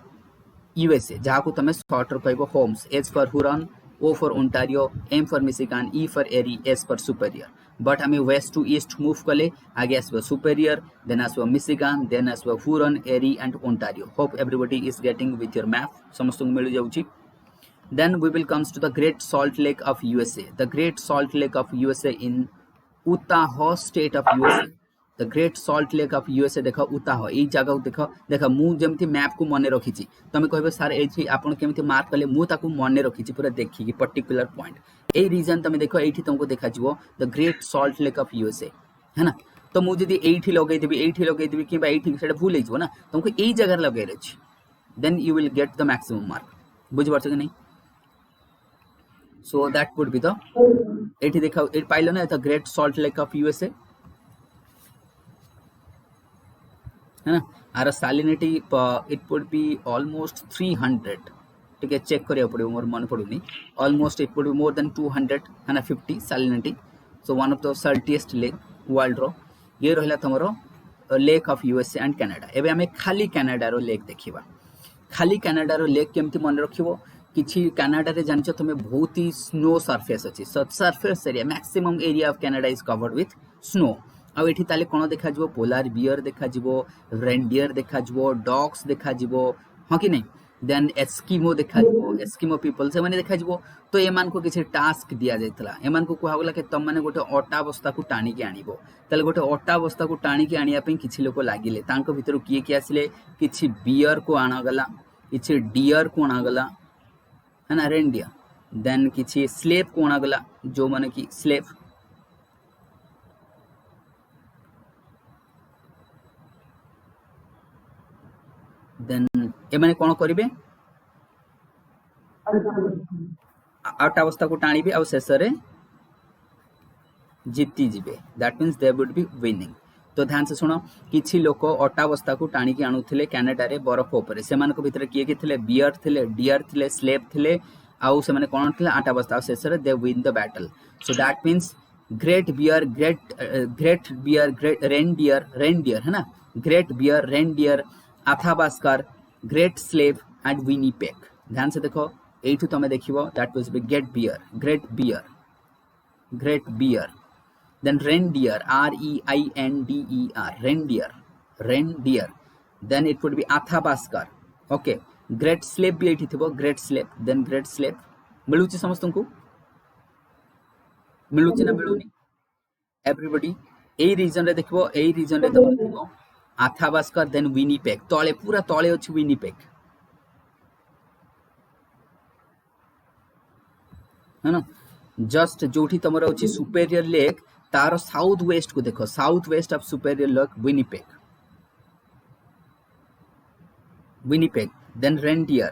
USA जहा को तमे shorter कहबो Holmes H for Huron O for Ontario M for Michigan E for Erie S for Superior but हमें west to east move कले आगे आसबो Superior then आसबो Michigan then आसबो Huron Erie and Ontario hope everybody is getting with your map समस्तु मिल जाउची then we will comes to the Great Salt Lake of USA the Great Salt Lake of USA in Utah state of USA the Great Salt Lake of USA देख Utah ये जगह देख देख मुझे map को मन रखी तुम कह सर ये आप केमी मार्क कले मुझे मन रखी पूरा देखिए पर्टिकुलर पॉइंट यही रीजन तुम देख ये तुमको देखा the Great Salt Lake of USA है ना तो मुझे ये लगेदेवी कि भूल हो ना तुमको यही जगह लगे अच्छे then you will get the maximum mark बुझीपार कि नहीं so that would be the ये देखा ये पाइल ना the Great Salt Lake of USA है ना आर salinity it would be almost 300 ठीक है चेक करिया पड़ो मोर मन पड़ुनी almost it would be more than 200 है ना 50 salinity so one of the saltiest lake world रो ये रहिला तमरो lake of USA and Canada एबे हमें खाली कनाडा रो लेक देखिबा खाली कनाडा रो लेक केमती मन रखिबो किछि कनाडा रे जानछो तुमे बहुत ही स्नो सरफेस अछि surface area maximum area of Canada is covered with snow आ एठी ताले कोन देखा जिवो पोलार बियर देखा जिवो रेनडियर देखा जिवो डॉग्स देखा जिवो हां कि नहीं देन एस्किमो देखा जिवो एस्किमो पीपल से माने देखा जिवो तो एमान को किछि टास्क दिया जायतला एमान को कुहा गला कि तम माने गोटे अटा बस्ता को टाणी के आनिबो ताले गोटे अटा बस्ता को टाणी के आनिया पे किछि लोक लागिले तांको भितरु किए कि आसिले किछि बियर को आना गला किछि डियर को आना गला है ना रेनडियर देन किछि स्लेव को आना गला जो माने कि स्लेव देन ए माने कोन करिवे आउट अवस्था को टाणीबे आ शेष रे जीती जिबे that means they would be winning तो ध्यान से सुनो किछि लोक अटा अवस्था को टाणी के आनुथिले कनाडा रे बरफ ऊपर से मानको भितर किए के थिले बियर थिले डियर थिले स्लेव थिले आउ से माने कोन थिले आटा अवस्था शेष रे they win the battle so that means Great Bear Reindeer है ना Great Bear Reindeer Athabasca Great Slave and Winnipeg ध्यान से देखो एठू तुम देखिबो that was be Great Bear then Reindeer Reindeer then it would be Athabasca okay Great Slave भी एठी थिबो ग्रेट स्लेव मिलुची समस्त को मिलुची ना मिलुनी एवरीबॉडी ए रीजन रे देखिबो ए रीजन रे तुम देखिबो आथाबास्कर देन विनीपेग तळे पूरा तळे अछि विनीपेग है ना जस्ट जोठी तमर अछि सुपेरियर लेक तार साउथ वेस्ट को देखो south west of Superior lake Winnipeg then reindeer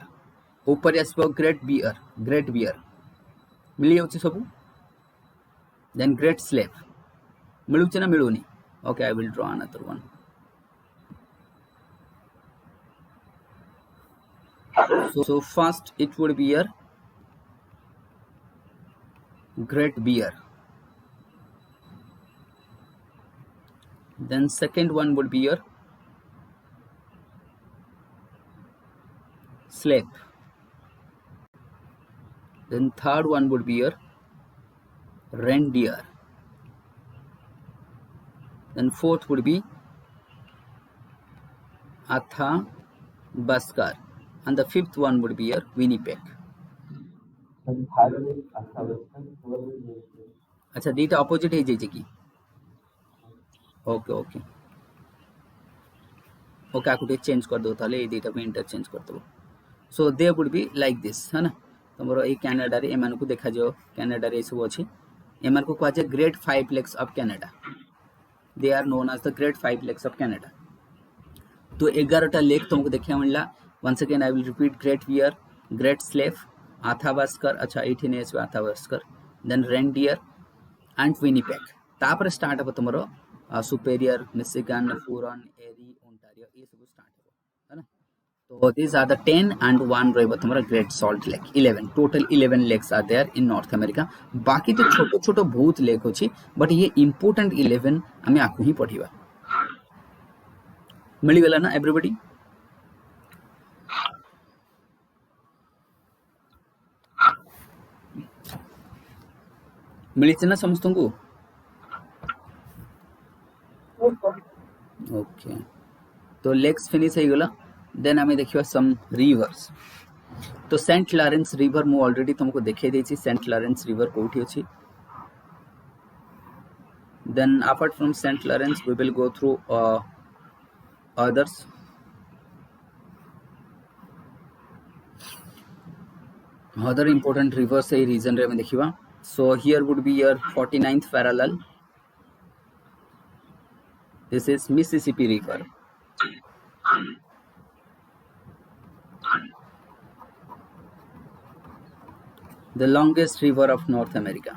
ऊपर आसबो ग्रेट बियर मिली अछि सब देन ग्रेट स्लेव मिलुछि ना मिलुनी okay I will draw another one so first it would be your great bear then second one would be your slave then third one would be your reindeer then fourth would be Athabascar and the fifth one would be your Winnipeg. अच्छा दीटा opposite है जे की okay okay okay आकुटे change कर दो ताले ए दीटा को इंटरचेंज कर दो so they would be like this है ना तमरो ए कनाडा रे एमान को देखा जो कनाडा रे सब अछि एमान को कहजे great 5 lakes of Canada they are known as the great 5 lakes of Canada तो 11टा लेक तुमको देखिया मिलला once again I will repeat great bear great slave Athabascar अच्छा 18 is Athabascar then reindeer and Winnipeg तापर स्टार्ट हो तुमरो superior Michigan Huron एरी Ontario ये सब स्टार्ट हो है ना तो these are the 10 and 1 रहबो तुमरो Great Salt Lake 11 total 11 lakes are there in North America बाकी तो छोटो छोटो बहुत लेक होची बट ये इंपोर्टेंट 11 हमें आकु ही पढ़िबा मिली गेला ना एवरीबॉडी मिली ना समस्त को ओके तो लेक्स फिनिश हो गला देन हमें देखिबा सम रिवर्स तो सेंट लॉरेंस रिवर मु ऑलरेडी तुमको देखे देछि सेंट लॉरेंस रिवर कोठी अछि Then apart from St. Lawrence, we will go through others. Other important rivers এই region रे ଆମେ ଦେଖିବା. So here would be your 49th parallel. This is Mississippi River. The longest river of North America.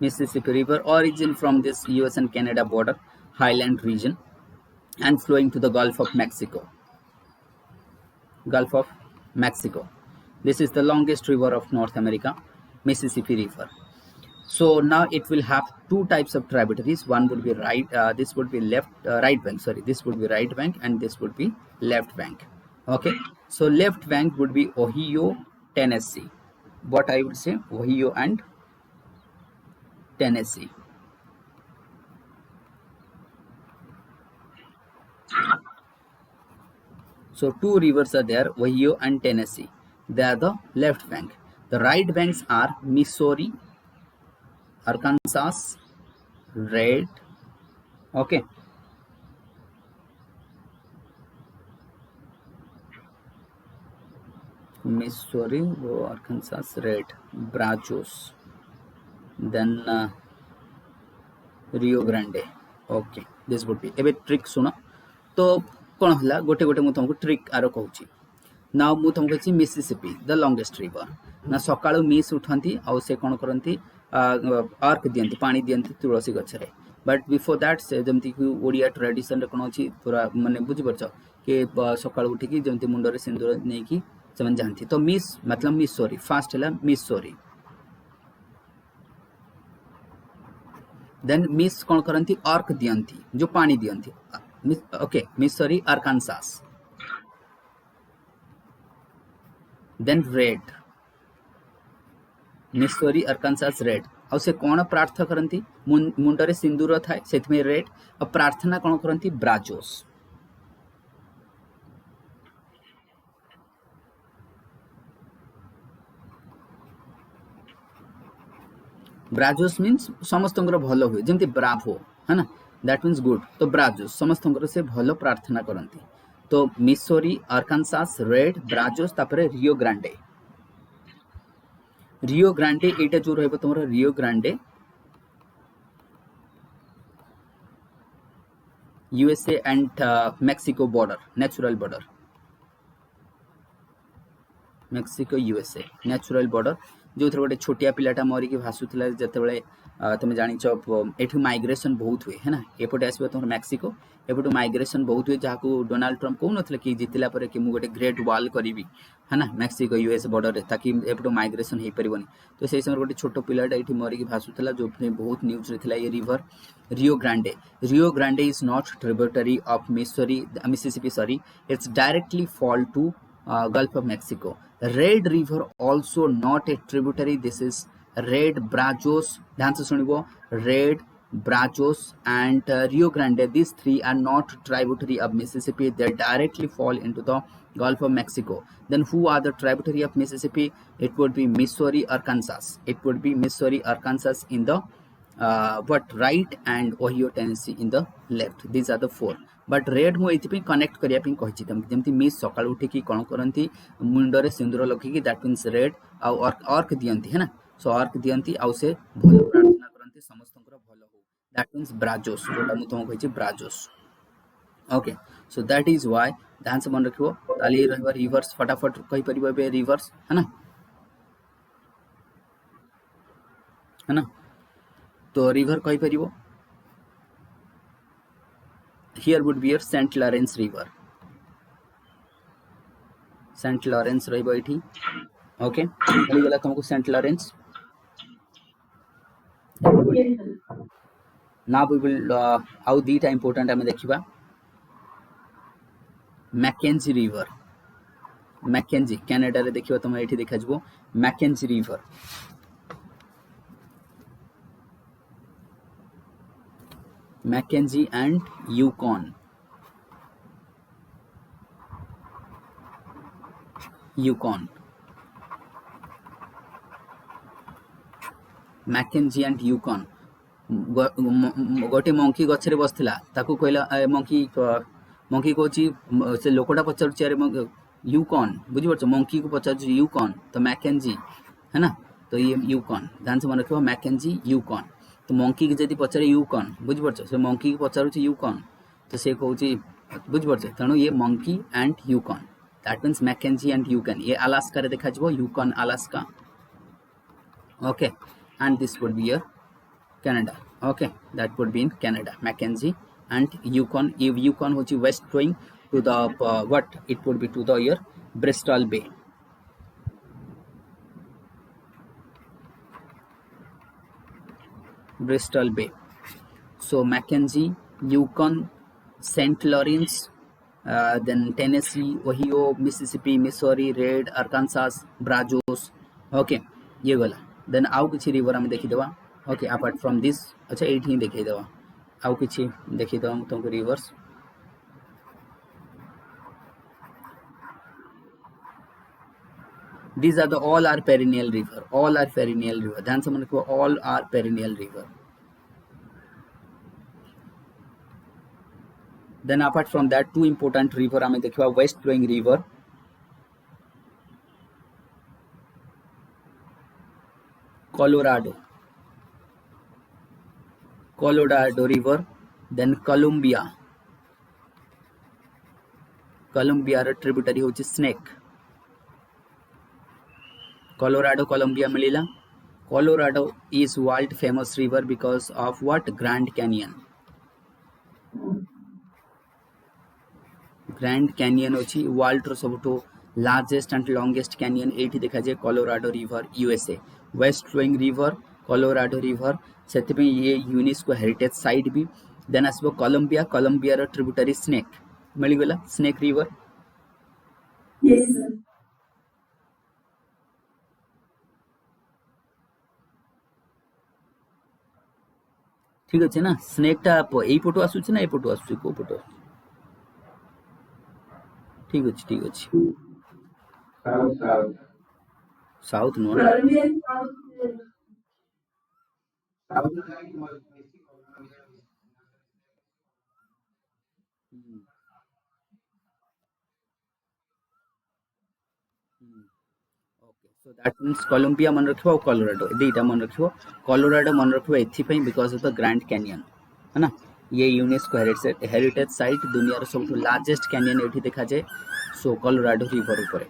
Mississippi River origin from this US and Canada border highland region and flowing to the Gulf of Mexico. Gulf of Mexico. This is the longest river of North America, Mississippi River. So now it will have two types of tributaries. One would be this would be right bank. Sorry, this would be right bank and this would be left bank. Okay. So left bank would be Ohio, Tennessee. What I would say, Ohio and Tennessee. So two rivers are there, Ohio and Tennessee. They are the left bank. The right banks are Missouri, Arkansas, Red. Okay. Missouri, Arkansas, Red, Brazos. Then Rio Grande. Okay, this would be a trick सुनो तो कौन हला गोटे गोटे मु तुमको trick आरो कहूची ना मु तुमको कहूची मिसिसिपी द लॉन्गेस्ट रिवर ना सकाळु मिस उठंती आ से कोन करंती आर्क दियंती पानी दियंती तुलसी गछरे बट बिफोर दैट से जमती कि ओडिया ट्रेडिशन रे कोन अछि पूरा माने बुझि परछो कि सकाळु उठी कि जमती मुंडो रे सिंदूर नै कि समझ जानती तो मिस मतलब मिसोरी फास्ट हला मिसोरी देन मिस कौन करंती आर्क दियंती जो पानी दियंती okay Missouri Arkansas then Red Missouri Arkansas Red आ से कौन प्रार्थना करंती मुंडरे सिंदूर थाए सेथमे रेड आ प्रार्थना कौन करंती ब्राजोस ब्राजोस मीन्स समस्त भल हुए जमती ब्राभो है ना दैट मीन्स गुड तो ब्राजोस समस्त से भल प्रार्थना करती तो मिसोरी आर्कानसास रेड ब्राजोस तापरे रियो ग्रांडे एटा जो रहबो तुमरा Rio Grande USA and Mexico border natural border Mexico USA natural border जो थोड़ा गोटे छोटिया पिलाटा मरिकी भासुला जिते तुम जाच ये माइग्रेशन बहुत हुए है ना एपटे आसो तुम मेक्सिको एपटू माइग्रेशन बहुत हुए जहाँ डोनाल्ड ट्रम्प कहून कि जितला पर कि मुझे ग्रेट वाल करी है ना मेक्सिको यूएस बॉर्डर में ताकि एपटू माइग्रेशन हो पारनी तो से समय गोटे छोट पिलाटा ये मरिकी भासुला जो बहुत न्यूज रहा ये river Rio Grande is not tributary of Mississippi sorry it's directly fall to Gulf of Mexico. Red River also not a tributary. This is Red Brazos. ध्यान से सुनिबो Red Brazos and Rio Grande. These three are not tributary of Mississippi. They directly fall into the Gulf of Mexico. Then who are the tributary of Mississippi? It would be Missouri, Arkansas. It would be Missouri, Arkansas in the right and Ohio, Tennessee in the left. These are the four. But red मुझे connect करने जमी miss सका उठिकी कौन करती मुंडरे सिंदूर लखिकी that means red arc दियंती है ना सो arc दियंती आउ से भल प्रार्थना करती समस्त भल हो दैट मीन्स ब्राजोस जोटा मुझे तुमको कही Brazos okay so that is why ध्यान से मन रखो ताली रिवर्स फटाफट कही पारे रिवर्स है ना तो रिवर कही पार here would be your St. Lawrence River. St. Lawrence रहिबो एठी ओके चली गला तुमको St. Lawrence now we will how दीटा important हमें देखिबा मैकेंजी रिवर मैकेंजी कनाडा रे देखिबा तुम एठी देखा जबो Mackenzie river Mackenzie and Yukon. Mackenzie and Yukon. गोटे मंकी गछरे बसथिला ताकू कहला मंकी कहूँ से लोकटा पचारुची अरे यू कौन बुझी पार्छ मंकी को पचारुची यू कौन तो मैकेंजी है ना तो ये यू कौन ध्यान से मन रखियो मैकेंजी यू कौन तो मंकी की जदि पचारे यू कौन बुझी पार्छ से मंकी को पचारुची यू कौन तो से कहूँ बुझी पार्छ तेणु ये monkey and Yukon that means Mackenzie and you can ये अलास्का रे देखा जिवो Yukon Alaska okay and this would be your Canada okay that would be in Canada Mackenzie and Yukon if Yukon which is west flowing to the what it would be to the your Bristol Bay Bristol Bay so Mackenzie Yukon St. Lawrence then Tennessee Ohio Mississippi Missouri Red Arkansas Brazos okay ये गला then आउ किछि river हम देखि देबा okay apart from this अच्छा एठी ही देखि देबा आउ किछि देखि देबा तुमको reverse these are the all are perennial river ध्यान से मन को all are perennial river then apart from that two important river हमें देखिबा west flowing river Colorado river then Columbia ର tributary होची snake Colorado Columbia मिलिला Colorado is world famous river because of what Grand Canyon होची world row सबटो largest and longest canyon एठी देखा जाए Colorado river USA west flowing river Colorado river सेति ये UNESCO heritage site भी then आसबो Colombia रो tributary snake मिली गला snake river Yes, sir. ठीक अछि ना स्नेक टा एई पटो आसुछि ना ए पटो आसुछि को पटो ठीक अछि south no Colombian Okay, so that means Columbia मन रखिबो और कोलोराडो एटा मन रखिबो कोलोराडो मन रखिबो एथि पई because of the grand canyon है ना ये यूनेस्को हेरिटेज साइट दुनिया रो सबटो लार्जेस्ट कैनियन एठी देखा जाए सो कोलोराडो रिवर ऊपर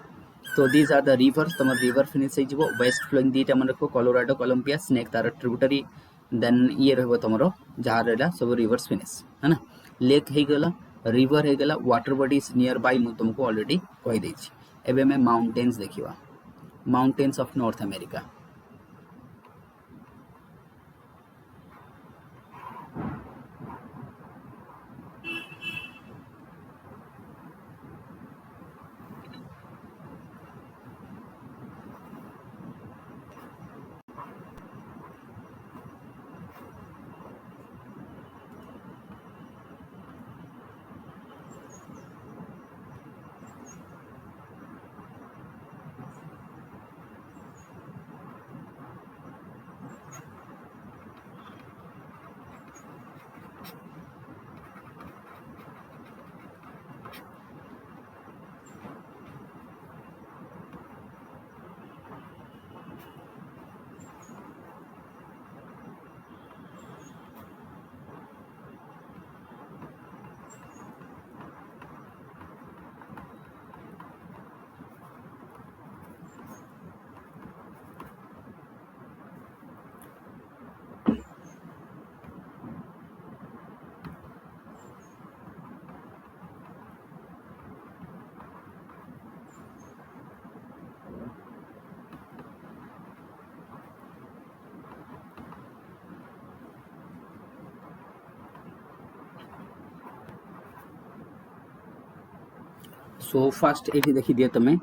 तो दीज आर द रिवर्स तमर रिवर फिनिश हो जिवो वेस्ट फ्लोइंग दीटा मन रखिबो कोलोराडो कोलंबिया स्नेक तार ट्रिब्यूटरी देन ये रहबो तमरो जहा रहला सब रिवर्स फिनिश है ना लेक हे गला रिवर हे गला वाटर बॉडीज नियर बाय मु तुमको ऑलरेडी कहि देछि एबे में माउंटेन्स देखिबा Mountains of North America. So first एठी देखि दिए तमे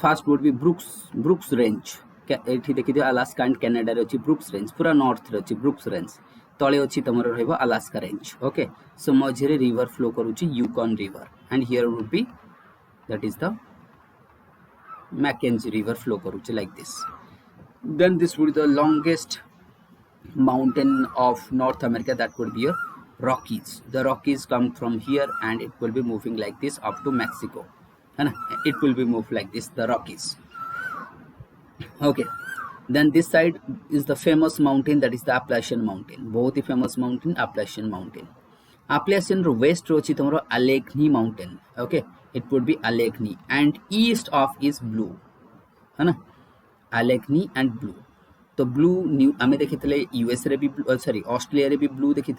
first would be brooks range एठी देखि दिए अलास्का एंड कनाडा रे अछि ब्रुक्स रेंज पूरा नॉर्थ रे अछि ब्रुक्स रेंज तळे अछि तमरो रहबो अलास्का रेंज ओके सो मझिरे रिवर फ्लो करूछि Yukon river and here would be that is the Mackenzie river flow करूछि like this then this would be the longest mountain of North America, that would be your Rockies. The Rockies come from here and it will be moving like this up to Mexico. And it will be moved like this, the Rockies. Okay, then this side is the famous mountain, that is the Appalachian mountain. बहुत ही famous mountain, Appalachian mountain. Appalachian रो west रो ची तुम्हारो Allegheny mountain. Okay, it would be Allegheny, and east of is blue, है ना, Allegheny and blue. तो blue new आम देखी US रे भी sorry Australia रे भी ब्लू देखी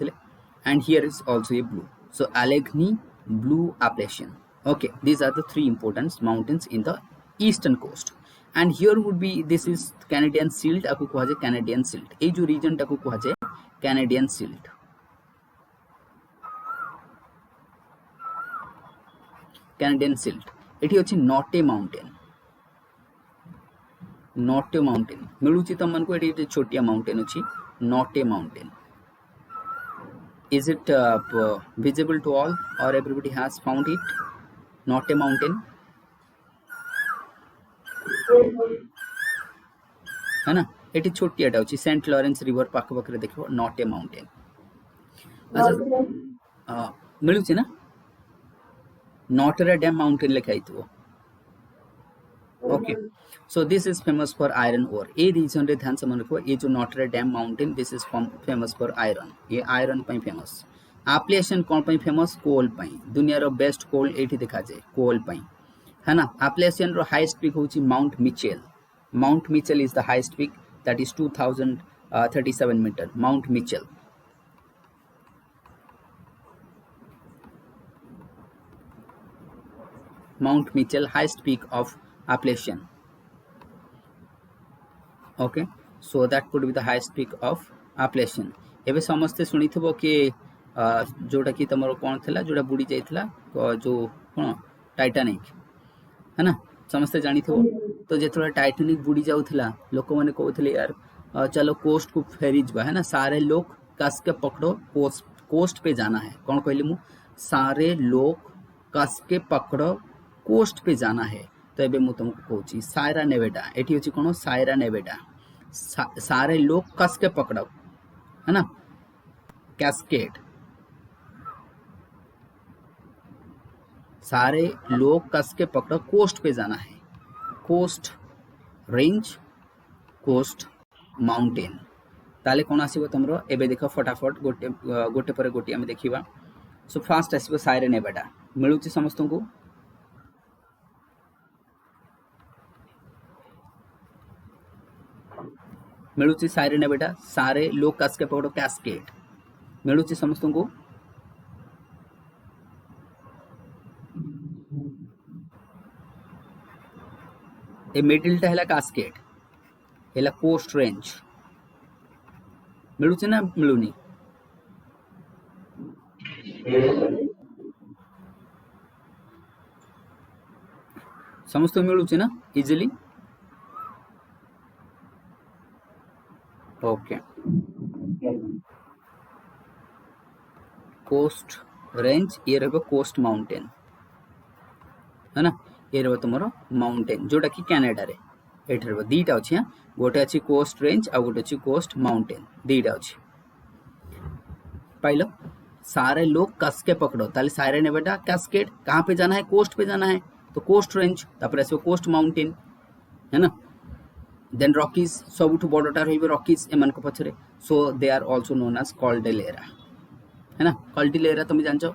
and here is also a blue. So Allegheny, blue, Appalachian. Okay, these are the three important mountains in the eastern coast. And here would be, this is Canadian Silt, आपको कहा जाए Canadian Silt. ये जो region टाको कहा जाए Canadian Silt. Canadian Silt. एठी अछि Notte Mountain. Notte Mountain मिलुची तमन को एठी छोटिया mountain अछि Notte Mountain. Is it visible to all, or everybody has found it? Notte Mountain, है ना, एटी छोटियाटा अछि सेंट लॉरेंस रिवर पाख पाखरे देखो Notte Mountain. अच्छा मिलुची ना Notre Dame Mountain लिखा हितबो. Okay, so this is famous for iron ore. ए रीजन रे ध्यान से मन रखो, ये जो Notre Dame Mountain, this is famous for iron. ये iron पई फेमस. Appalachian कौन पई फेमस? कोल पई. दुनिया रो बेस्ट कोल एठी देखा जाए कोल पई, है ना. Appalachian रो हाईएस्ट पीक होची Mount Mitchell. Mount Mitchell is the highest peak, that is 2037 meter. Mount Mitchell. Mount Mitchell, highest peak of Appalachian. Okay, so that could be the highest peak of Appalachian. एबे समस्ते सुनी थबो कि जोटा कि तमरो कोन थला जोटा बुडी जाइथला जो कोन टाइटैनिक, है ना, समस्ते जानी थबो. तो जेतरा टाइटैनिक बुडी जाउथला लोक माने कहउथले यार चलो कोस्ट को फेरी जबा, है ना, सारे लोग कस के पकड़ो, कोस्ट पे जाना है. कौन कहली मु? सारे लोग कस के पकड़ो, कोस्ट पे जाना है. तो एबे मु तुमको कहूची सायरा नेवेडा. एठी होची कोन? सायरा नेवेडा. सारे लोग कस के पकड़ो, है ना, कैस्केड. सारे लोग कस के पकड़ो, कोस्ट पे जाना है. Coast range, coast mountain. ताले कोन आसीबो तमरो? एबे देखो फटाफट गोटे पर गोटे आमे देखिबा. So fast आसीबो Saira नेवेडा. मिलुची समस्तन को? मिलुची सायरा नेवेडा. सारे लोग कस के पकड़ो, कैस्केड. मिलुची समस्तन को? ए मिडिल टा हैला कैस्केड, हैला कोस्ट रेंज. मिलुची ना मिलुनी? समस्त मिलुची ना इजिली? ओके, कोस्ट रेंज ये रहबो कोस्ट माउंटेन, है ना. ये रहबो तुमरो माउंटेन जोटा कि कनाडा रे एठ रहबो. दीटा अछि, हां, गोटे अछि कोस्ट रेंज आ गोटे अछि कोस्ट माउंटेन. दीटा अछि पाइलो. सारे लोग कस के पकड़ो, ताले सायरा नेवेडा कैस्केड. कहां पे जाना है? कोस्ट पे जाना है, तो कोस्ट रेंज, तापर आसो कोस्ट माउंटेन, है ना. देन रॉकीज, सबुठु बड़टा रहइबो रॉकीज एमान को पछरे. So they are also known as cordillera, है ना. कॉर्डिलेरा तुम जानचो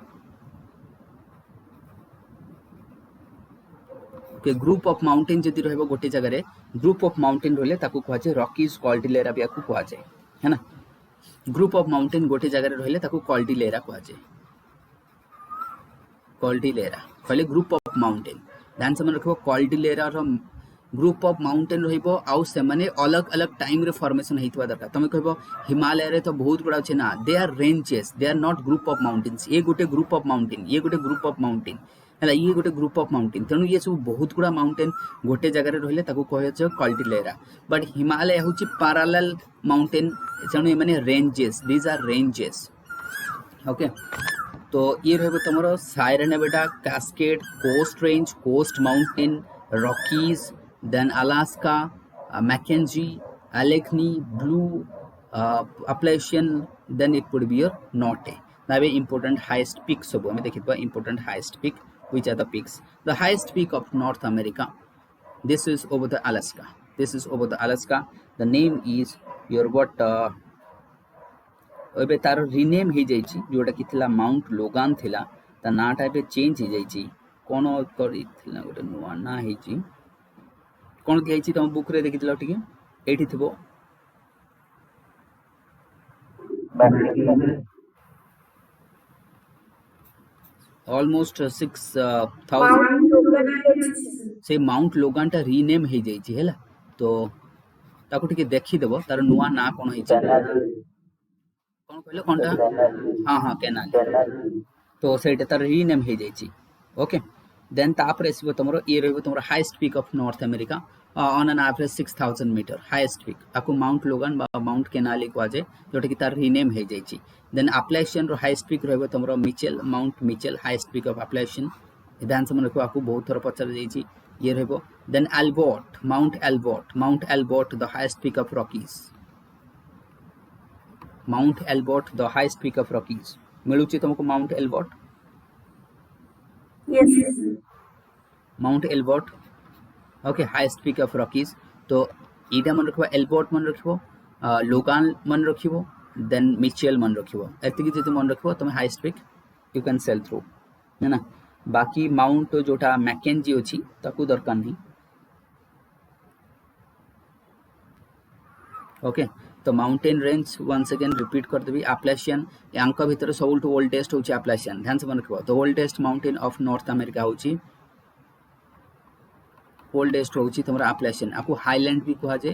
के ग्रुप ऑफ माउंटेन जदि रहइबो गोटे जगह रे, ग्रुप ऑफ माउंटेन रहले ताकू कहै छै रॉकीज कॉर्डिलेरा भी आकू कहै छै, है ना. ग्रुप ऑफ माउंटेन गोटे जगह रे रहले ताकू कॉर्डिलेरा कहै छै. कॉर्डिलेरा कहले ग्रुप ऑफ माउंटेन. ध्यान से मन रखबो कॉर्डिलेरा रो ग्रुप ऑफ माउंटेन रहिबो आउ से माने अलग अलग टाइम रे फॉर्मेशन हेतबा दरकार. तमे कहबो हिमालय रे तो बहुत बड़ा छै ना, they are ranges, they are not group of mountains. ये गोटे ग्रुप ऑफ माउंटेन, ये गोटे ग्रुप ऑफ माउंटेन, हैला, ये गोटे ग्रुप ऑफ माउंटेन. तेणु ये सब बहुत गुड़ा माउंटेन गोटे जगह रे रहले ताकू कहै छै कॉर्डिलेरा. बट हिमालय होची पैरेलल माउंटेन, तेणु ये माने ranges, these are ranges. Okay, तो ये रहबो तमरो Sierra Nevada, Cascade, coast range, coast mountain, Rockies, then Alaska, Mackenzie, Allegheny, blue, appellation, then it would be your norte. Now important highest peak सब हमें देखिए important highest peak, which are the peaks. The highest peak of North America, this is over the Alaska. This is over the Alaska. The name is your what ଏବେ ତାର rename ହେଇଯାଇଛି, ଯୋଉଟା କି ଥିଲା mount ଲୋଗାନ ଥିଲା, ତା ନାଁଟା ଏବେ ଚେଞ୍ଜ ହେଇଯାଇଛି। କ'ଣ କରିଥିଲା, ଗୋଟେ ନୂଆ ନାଁ ହେଇଛି, କ'ଣ ଦିଆହେଇଛି ତମ ବୁକ୍ରେ ଦେଖିଥିଲ ଟିକେ, ଏଇଠି ଥିବ। almost 6,000 से माउंट लोगानटा रीनेम हो जाइए है तो ताको टिके देखिदेव तार नुआ ना कौन कौन कहले कौनटा हाँ हाँ केनाल तो सेटा तार रीनेम हो जाइए। ओके देन तापर आसब तुम ये रही तुम highest peak of North America on an average 6,000 metre highest peak आपको माउंट लोगान माउंट केनाली कहुए जोटा कि तार रीनेम हो जाइए। देन एप्लायेशन रो हाईएस्ट पीक रही तुम Mitchell Mount Mitchell highest peak of Appalachian ध्यान से मन रखो आपको बहुत थर पचार जाइए ये रही। Then Elbert Mount Elbert the highest peak of Rockies Mount Elbert the highest peak of Rockies मिलूँ तुमको Mount Elbert Mount Elbert okay highest peak of Rockies तो यहाँ मन रखो एल्बर्ट मन रखो लोगान मन रखो देन मिचेल मन रखो एति जी मन रखो तुम highest peak you can sell through है ना। बाकी माउंट जोटा मैकेंजी अच्छी ताकू दरकार नहीं। ओके तो mountain range once again repeat कर देवी एप्लायेशन यांक भितर सब ओल्डेस्ट होची एप्लायेशन ध्यान से मन रखो the oldest mountain of North America होची ओल्डेस्ट होची तुमरा एप्लायेशन आपको हाईलैंड भी कहा जाए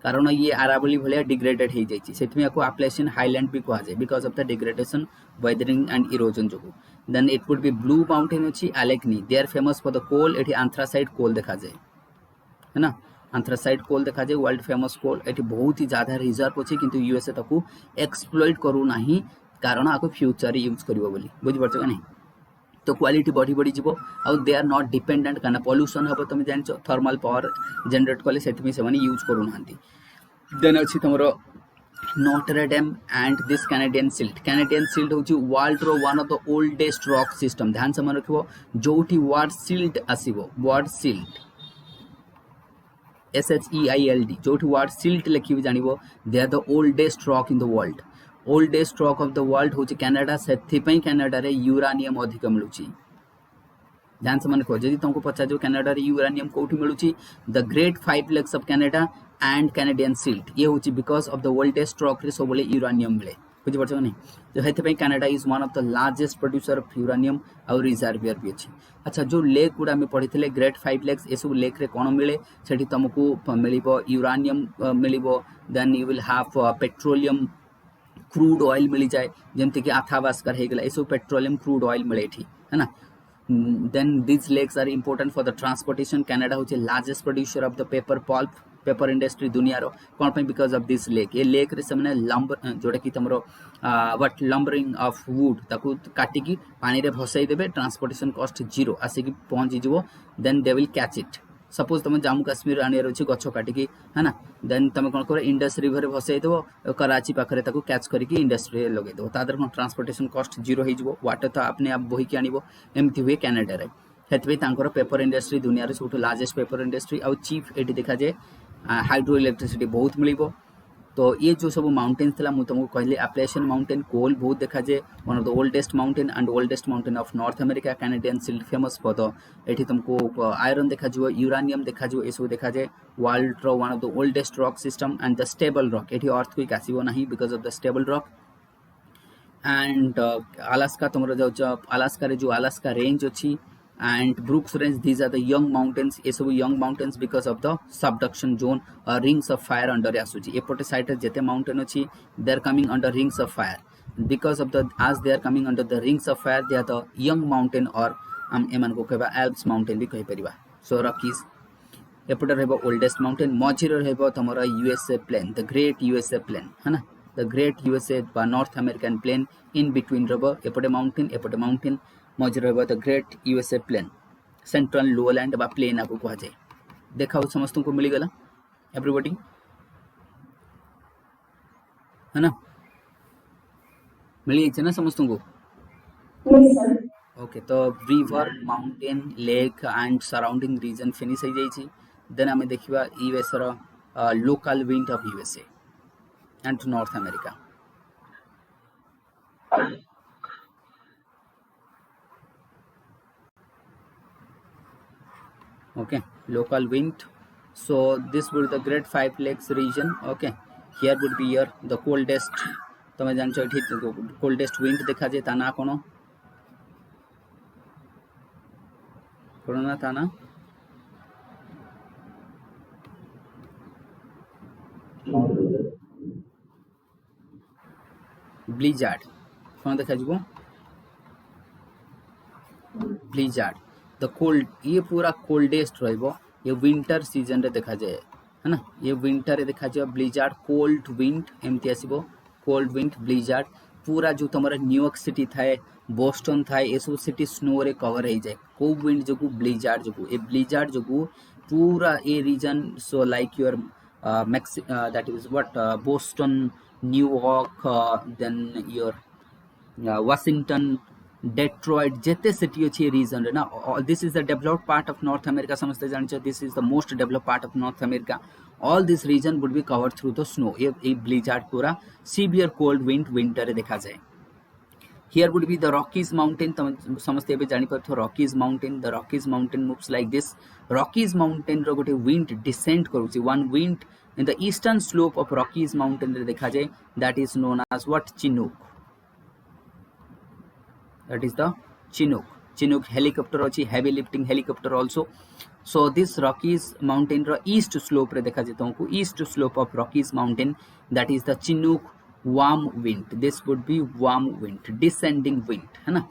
कारण ये आरावली भाया डिग्रेडेड हो जाइए से एप्लायेशन हाईलैंड भी कहा जाए because of the degradation weathering and erosion जो। Then it would be blue mountain अच्छी Allegheny they are famous for the coal एटी आंथ्रासाइट कोल देखा जाए है ना आंथ्रासाइट कोल देखा जाए वर्ल्ड फेमस कोल एटी बहुत ही ज़्यादा रिजर्व अच्छे किंतु यूएसए ताकू एक्सप्लोइट करू नाही कारण आपको फ्यूचर यूज करिवो बोली बुझिपारछ का नहीं तो क्वालिटी बढ़ी बढ़ी जीवो आउ दे आर नॉट डिपेंडेंट कारण पॉल्यूशन हम तुम जान थर्माल पावर जनरेट कले से यूज करू नांती। देन अच्छी तुम Notre Dame and this Canadian shield हूँ वर्ल्ड रो one of the oldest rock system ध्यान से मन रखो जोटी वर्ड सिल्ट आसीबो वर्ड सिल्ट SHEILD जोटी वर्ड सिल्ट लिखी जानिबो they are the oldest rock in the world oldest rock of the world हूँ कैनाडा से कैनाडा रे यूरानियम अधिक मिलूची ध्यान से मन रखो जदि तुमको पचार कैनाडा रे यूरानियम कोठी मिलूची the great 5 lakes of Canada and Canadian shield ये हूँ because of the oldest rock रे सब यूरानियम मिले बुझिपारछ नहीं तो से Canada is one of the largest producer of uranium और रिजर्वियर भी अच्छी। अच्छा जो लेक गुड़ा आम पढ़ी ग्रेट 5 लेक्स ये सब लेक रे कौन मिले से तुमको मिल यूरानियम मिल then you will have petroleum crude oil मिल जाए जमती कि आथावास्कर हो गला ये सब पेट्रोलियम क्रूड ऑयल मिले थी है ना। Then this lakes are important for the transportation Canada हूँ largest producer of the paper pulp paper industry दुनिया कौन पे बिकॉज ऑफ दिस लेक ये लेक रे से लंबर जोटा कि तुम व्हाट लंबरिंग ऑफ वुड ताकू काटिकी पानी रे भसई देबे ट्रांसपोर्टेशन कॉस्ट जीरो आसिक पहुंची जीवो then they will catch it suppose तुम जम्मू काश्मीर आने अच्छे गछ काटिकी है ना देन तुम कौन कर इंडस रिवर भसई देव कराची पाखे कैच करके इंडस्ट्री लगे देव तादर कौन ट्रांसपोर्टेशन कॉस्ट जीरो हो वाटर तो आपने आप बोहिकी आनिबो एमती हुए कैनाडा रे से पेपर इंडस्ट्री दुनिया सब लार्जेस्ट पेपर इंडस्ट्री आउ चीफ ये देखा जाए हाइड्रो इलेक्ट्रिसिटी बहुत मिल। तो ये जो सब माउंटेन्स थी मुझे तुमको कहली एप्लायेशन माउंटेन कोल बहुत देखा जाए one of the oldest mountain and oldest mountain of North America Canadian silt famous for the ये तुमको आयरन देखा जाए यूरानियम देखा जाए ये सब देखा जाए वर्ल्ड रो one of the oldest rock system and the stable rock ये अर्थक्वेक आसो ना because of the stable rock and Alaska तुम जो अलास्का जो अलास्का रेंज अच्छी and Brooks Range these are the young mountains ये सब young mountains because of the subduction zone rings of fire under आसुची एपटे साइड जेते mountain अच्छी they are coming under rings of fire because of the as they are coming under the rings of fire they are the young mountain or एमान को कहबा Alps mountain भी कहि परिबा। so Rockies एपटे रहबो oldest mountain मझिर रहबो तमरा USA plain the great USA plain है ना the great USA बा North American plain in between रहबो एपटे mountain मझे रहा the great USA plain central lowland बा प्लेन आपको कह जाए देखा समस्त को मिलगला एवरीबॉडी है ना मिली जाइए ना समस्त को Yes, sir. ओके तो river mountain lake and surrounding reason finish हो जाइए देन आम देखा US local wind of USA and north America okay local wind. So this would be the Great Five Lakes region. Okay, here would be your the coldest તમે જાણછો એઠી coldest wind देखा जाए ता ना कोण कोण ना ता ना ब्लिजार्ड कोण देखा जिवो ब्लिजार्ड द कोल्ड ये पूरा कोल्डेस्ट रहिबो ये विंटर सीजन रे देखा जाए है ना ये विंटर रे देखा जाए ब्लिजार्ड कोल्ड विंड एमती आसीबो कोल्ड विंड ब्लिजार्ड पूरा जो तुम न्यूयॉर्क सिटी थाए बोस्टन थाए ये सब सिटी स्नो रे कवर हो जाए को विंड जो ब्लिजार्ड जो ए ब्लिजार्ड जो पूरा a region so like your that is what Boston New York then your Washington Detroit जेते सिटी अच्छी रीजन रे ना this is the developed part of North America समझते जानिछ this is the most developed part of North America all this region would be covered through the snow ये blizzard पूरा severe cold wind winter रे देखा जाए here would be the Rockies mountain तुम समझते एबे जानि परथो Rockies mountain the Rockies mountain moves like this Rockies mountain रो गोटे विंड डिसेंड करूची one wind in the eastern slope of Rockies mountain रे देखा जाए that is known as what chinook that is the Chinook helicopter अच्छी heavy lifting helicopter also. So this Rockies mountain ro east slope रे देखा जाता हूँ east slope of Rockies mountain that is the Chinook warm wind. This would be warm wind descending wind है ना.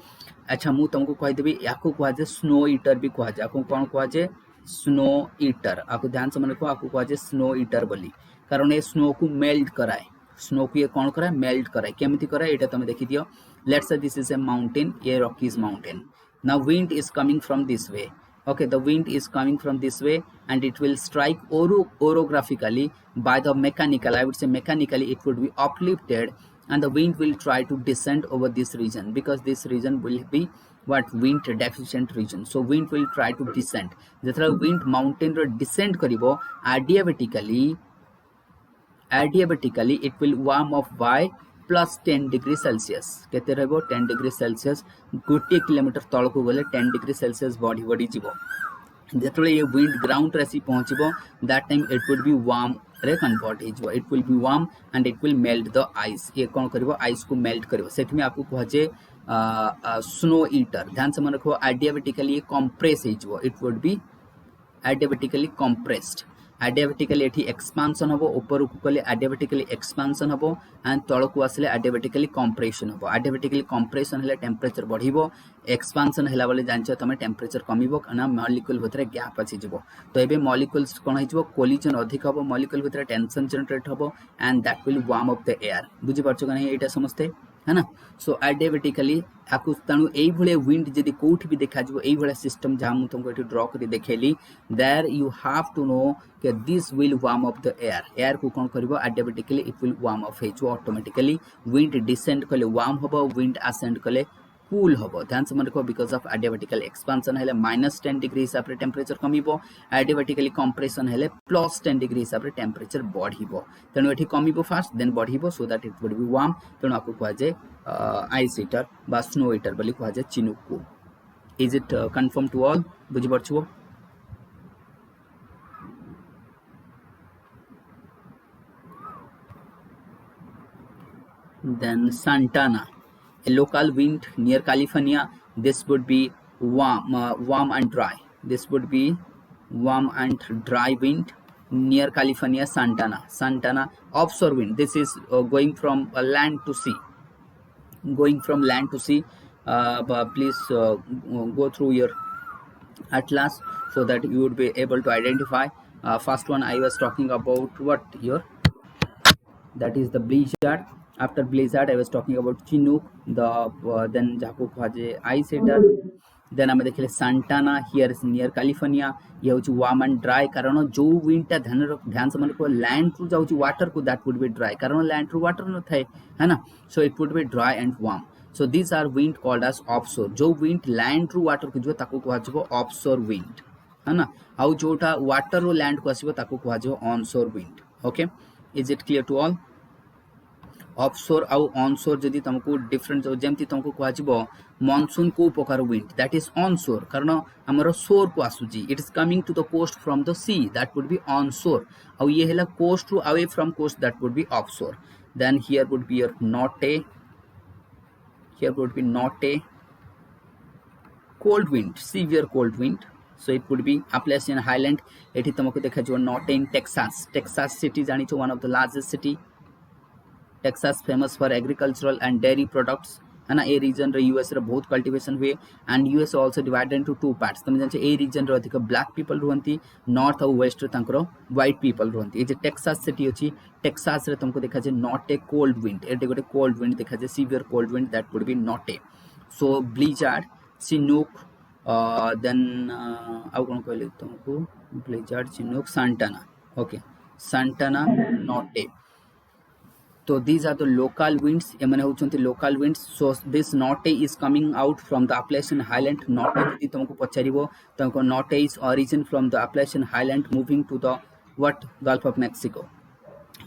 अच्छा मु तुमको कह देबी याको कहा जाए स्नो ईटर भी कहा जाए आपको कौन कहा जाए स्नो ईटर आपको ध्यान से मन को आपको कहा जाए स्नो ईटर बोली कारण ये स्नो को मेल्ट कराए स्नो को ये कौन कराए मेल्ट कराए केमिति कराए एटा तुम देखि दियो let's say this is a mountain a Rockies mountain now wind is coming from this way okay the wind is coming from this way and it will strike orographically by the mechanical I would say mechanically it would be uplifted and the wind will try to descend over this region because this region will be what wind deficient region so wind will try to descend जेतरा wind mountain रो descend करिवो adiabatically it will warm up by plus 10 degree Celsius केते रहबो 10 degree Celsius गोटे kilometre तल को गले 10 degree Celsius body body जीवो जेतले ये विंड ग्राउंड रे सी पहुंचबो that time it would be warm रे कन्वर्ट हो जीवो it will be warm and it will melt the ice ये कोन करबो आइस को मेल्ट करबो सेठ में आपको कहजे स्नो ईटर ध्यान से मन रखो आइडियाबेटिकली कंप्रेस हो जीवो it would be adiabatically compressed adiabatically एठी एक्सपांशन हबो ऊपर को कले adiabatically एक्सपांशन हबो एंड तळ को आसले adiabatically compression हबो adiabatically compression हेले टेम्परेचर बढ़िबो एक्सपांशन हेला बेले जानछ तमे टेम्परेचर कमिबो कना मॉलिक्यूल भितरे गैप अछि जिवो तो एबे मॉलिक्यूल्स कोन हिजबो कोलिजन अधिक हबो मॉलिक्यूल भितरे टेंशन जनरेट हबो and that will warm up the air बुझि परछो कना एटा समझते है ना सो adiabatically आपको तानु एई भले विंड जदी कोठी भी देखा जबो एई भले सिस्टम जहां मु तुमको एठी ड्रॉ करी देखेली there you have to know कि this will warm up the air को कोन करबो adiabatically it will warm up हेजो ऑटोमेटिकली विंड डिसेंड कले वार्म हबो विंड असेंड कले कूल हबो ध्यान से मन रखो बिकॉज ऑफ adiabatical एक्सपांशन हेले -10 डिग्री हिसाब रे टेम्परेचर कमिबो adiabatically कंप्रेशन हेले +10 डिग्री हिसाब रे टेम्परेचर बढ़िबो तनो एठी कमिबो फास्ट देन बढ़िबो so that it would be warm तनो आपको कहा जाय आइस हीटर बा स्नो हीटर बोली कहा जाय चिनुक को is it confirm to all बुझि परछो then Santana a local wind near California this would be warm and dry this would be warm and dry wind near California Santana offshore wind this is going from land to sea but please go through your atlas so that you would be able to identify first one I was talking about what your that is the blizzard after blizzard I was talking about Chinook the then jaku khaje ice heater then आम देखिले Santa Ana here is near California ये हूँ warm and dry कारण जो विंडटा ध्यान से मन को लैंड रु जाऊँ वाटर को दैट वुड बी ड्राई कारण लैंड रु वाटर न थाए है ना so it would be dry and warm so these are wind called as offshore जो विंड लैंड रु वाटर को ताको कह ऑफशोर विंड है ना आउ जोटा वाटर रो लैंड को आसीबो ताको कह onshore wind okay is it clear to all offshore आउ ऑनशोर जदि तुमको डिफरेंट जमती तुमको कह मॉनसून को प्रकार विंड दैट इज ऑनशोर कारण हमर शोर को आसुची it is coming to the coast from the sea that would be onshore आउ ये हैला coast to away from coast that would be offshore then here would be your not a cold wind severe cold wind so it would be Appalachian highland एठी तुमको देखा जो not in Texas city जानी छो one of the largest city Texas famous for agricultural and dairy products है ना ए region रे US रे बहुत कल्टीवेशन हुए and US also divided into two parts तुम जान ए रीजन रे अधिक ब्लैक पीपल रहंती नॉर्थ और वेस्ट रे तांकर व्हाइट पीपल रहंती ए जे टेक्सास सिटी अछि टेक्सास रे तुमको देखा जे नॉट ए कोल्ड विंड एटे गोटे कोल्ड विंड देखा जे severe cold wind that would be not a so blizzard chinook then आउ कोन कहले तुमको blizzard chinook Santana okay Santana not a So these are the local winds एमने होचंती local winds so this norte is coming out from the Appalachian highland norte यदि तुमको पचारिबो तुमको norte is origin from the Appalachian highland moving to the what Gulf of Mexico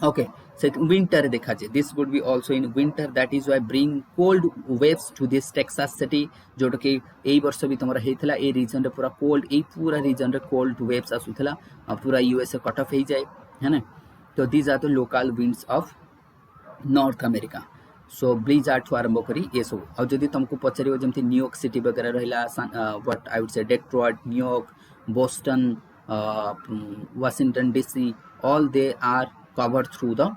okay so winter देखा जे this would be also in winter that is why bring cold waves to this Texas city जोटा कि एई वर्ष भी तमरा हेथला ए region रे पूरा cold ए पूरा reason रे cold waves आसुथला पूरा यूएस कट ऑफ हे जाए है ना तो these are the local winds of north America so blizzard ठू आरंभ करी ये सब आ जदि तुमको पचारिबो जेमति न्यूयॉर्क सिटी वगैरह रहिला what I would say Detroit New York Boston Washington DC all they are covered through the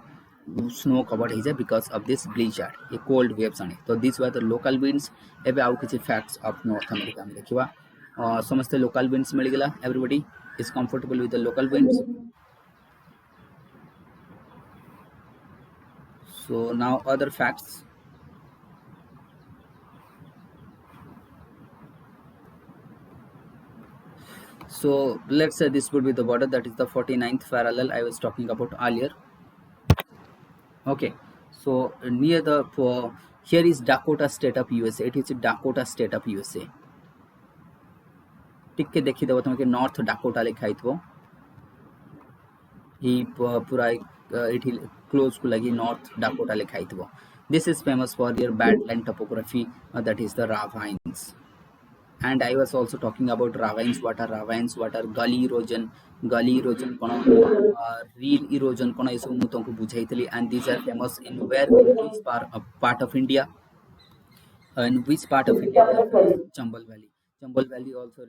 snow covered है बिकॉज ऑफ दिस ब्लिजार्ड ये कोल्ड वेव्स आने तो this were the local winds एबे आउ किछि फैक्ट्स ऑफ नॉर्थ अमेरिका में देखिबा समस्त लोकल विंड्स मिल गेला everybody is comfortable with the local winds So now other facts. So let's say this would be the border that is the 49th parallel I was talking about earlier. Okay, so near the here is Dakota state of USA. It is Dakota state of USA. टिके देखि देबो तुमके north Dakota लिखाई थो ई पूरा इठी close को लगी north Dakota लिखाई थो this is famous for their badland topography that is the ravines and I was also talking about ravines what are gully erosion cone real erosion कोन ए सब मु तुमको बुझाइतली and these are famous in where which part of India and which part of India Chambal Valley also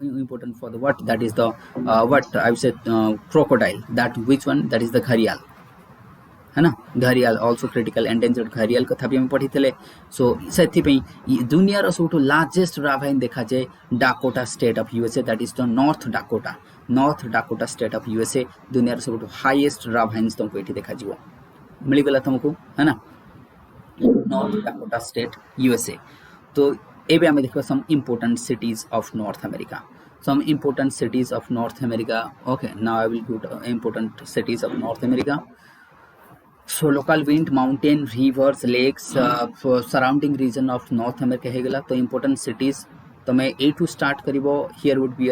important for the what that is the what I would say crocodile that which one that is the gharial है ना gharial also critical endangered gharial कथा भी हम पढ़ितले सो सेथि पे दुनिया रो सबटो largest ravine देखा जाय Dakota state of USA that is the north Dakota state of USA दुनिया रो सबटो हाईएस्ट ravines तुमको एठी देखा जिवो मिली गला तुमको है ना नॉर्थ डाकोटा स्टेट यूएसए तो एबे हमें देखो some important cities of North America okay now I will go to important cities of North America so local wind mountain rivers lakes surrounding region of North America हेगला तो important cities तमे ए to start करिवो here would be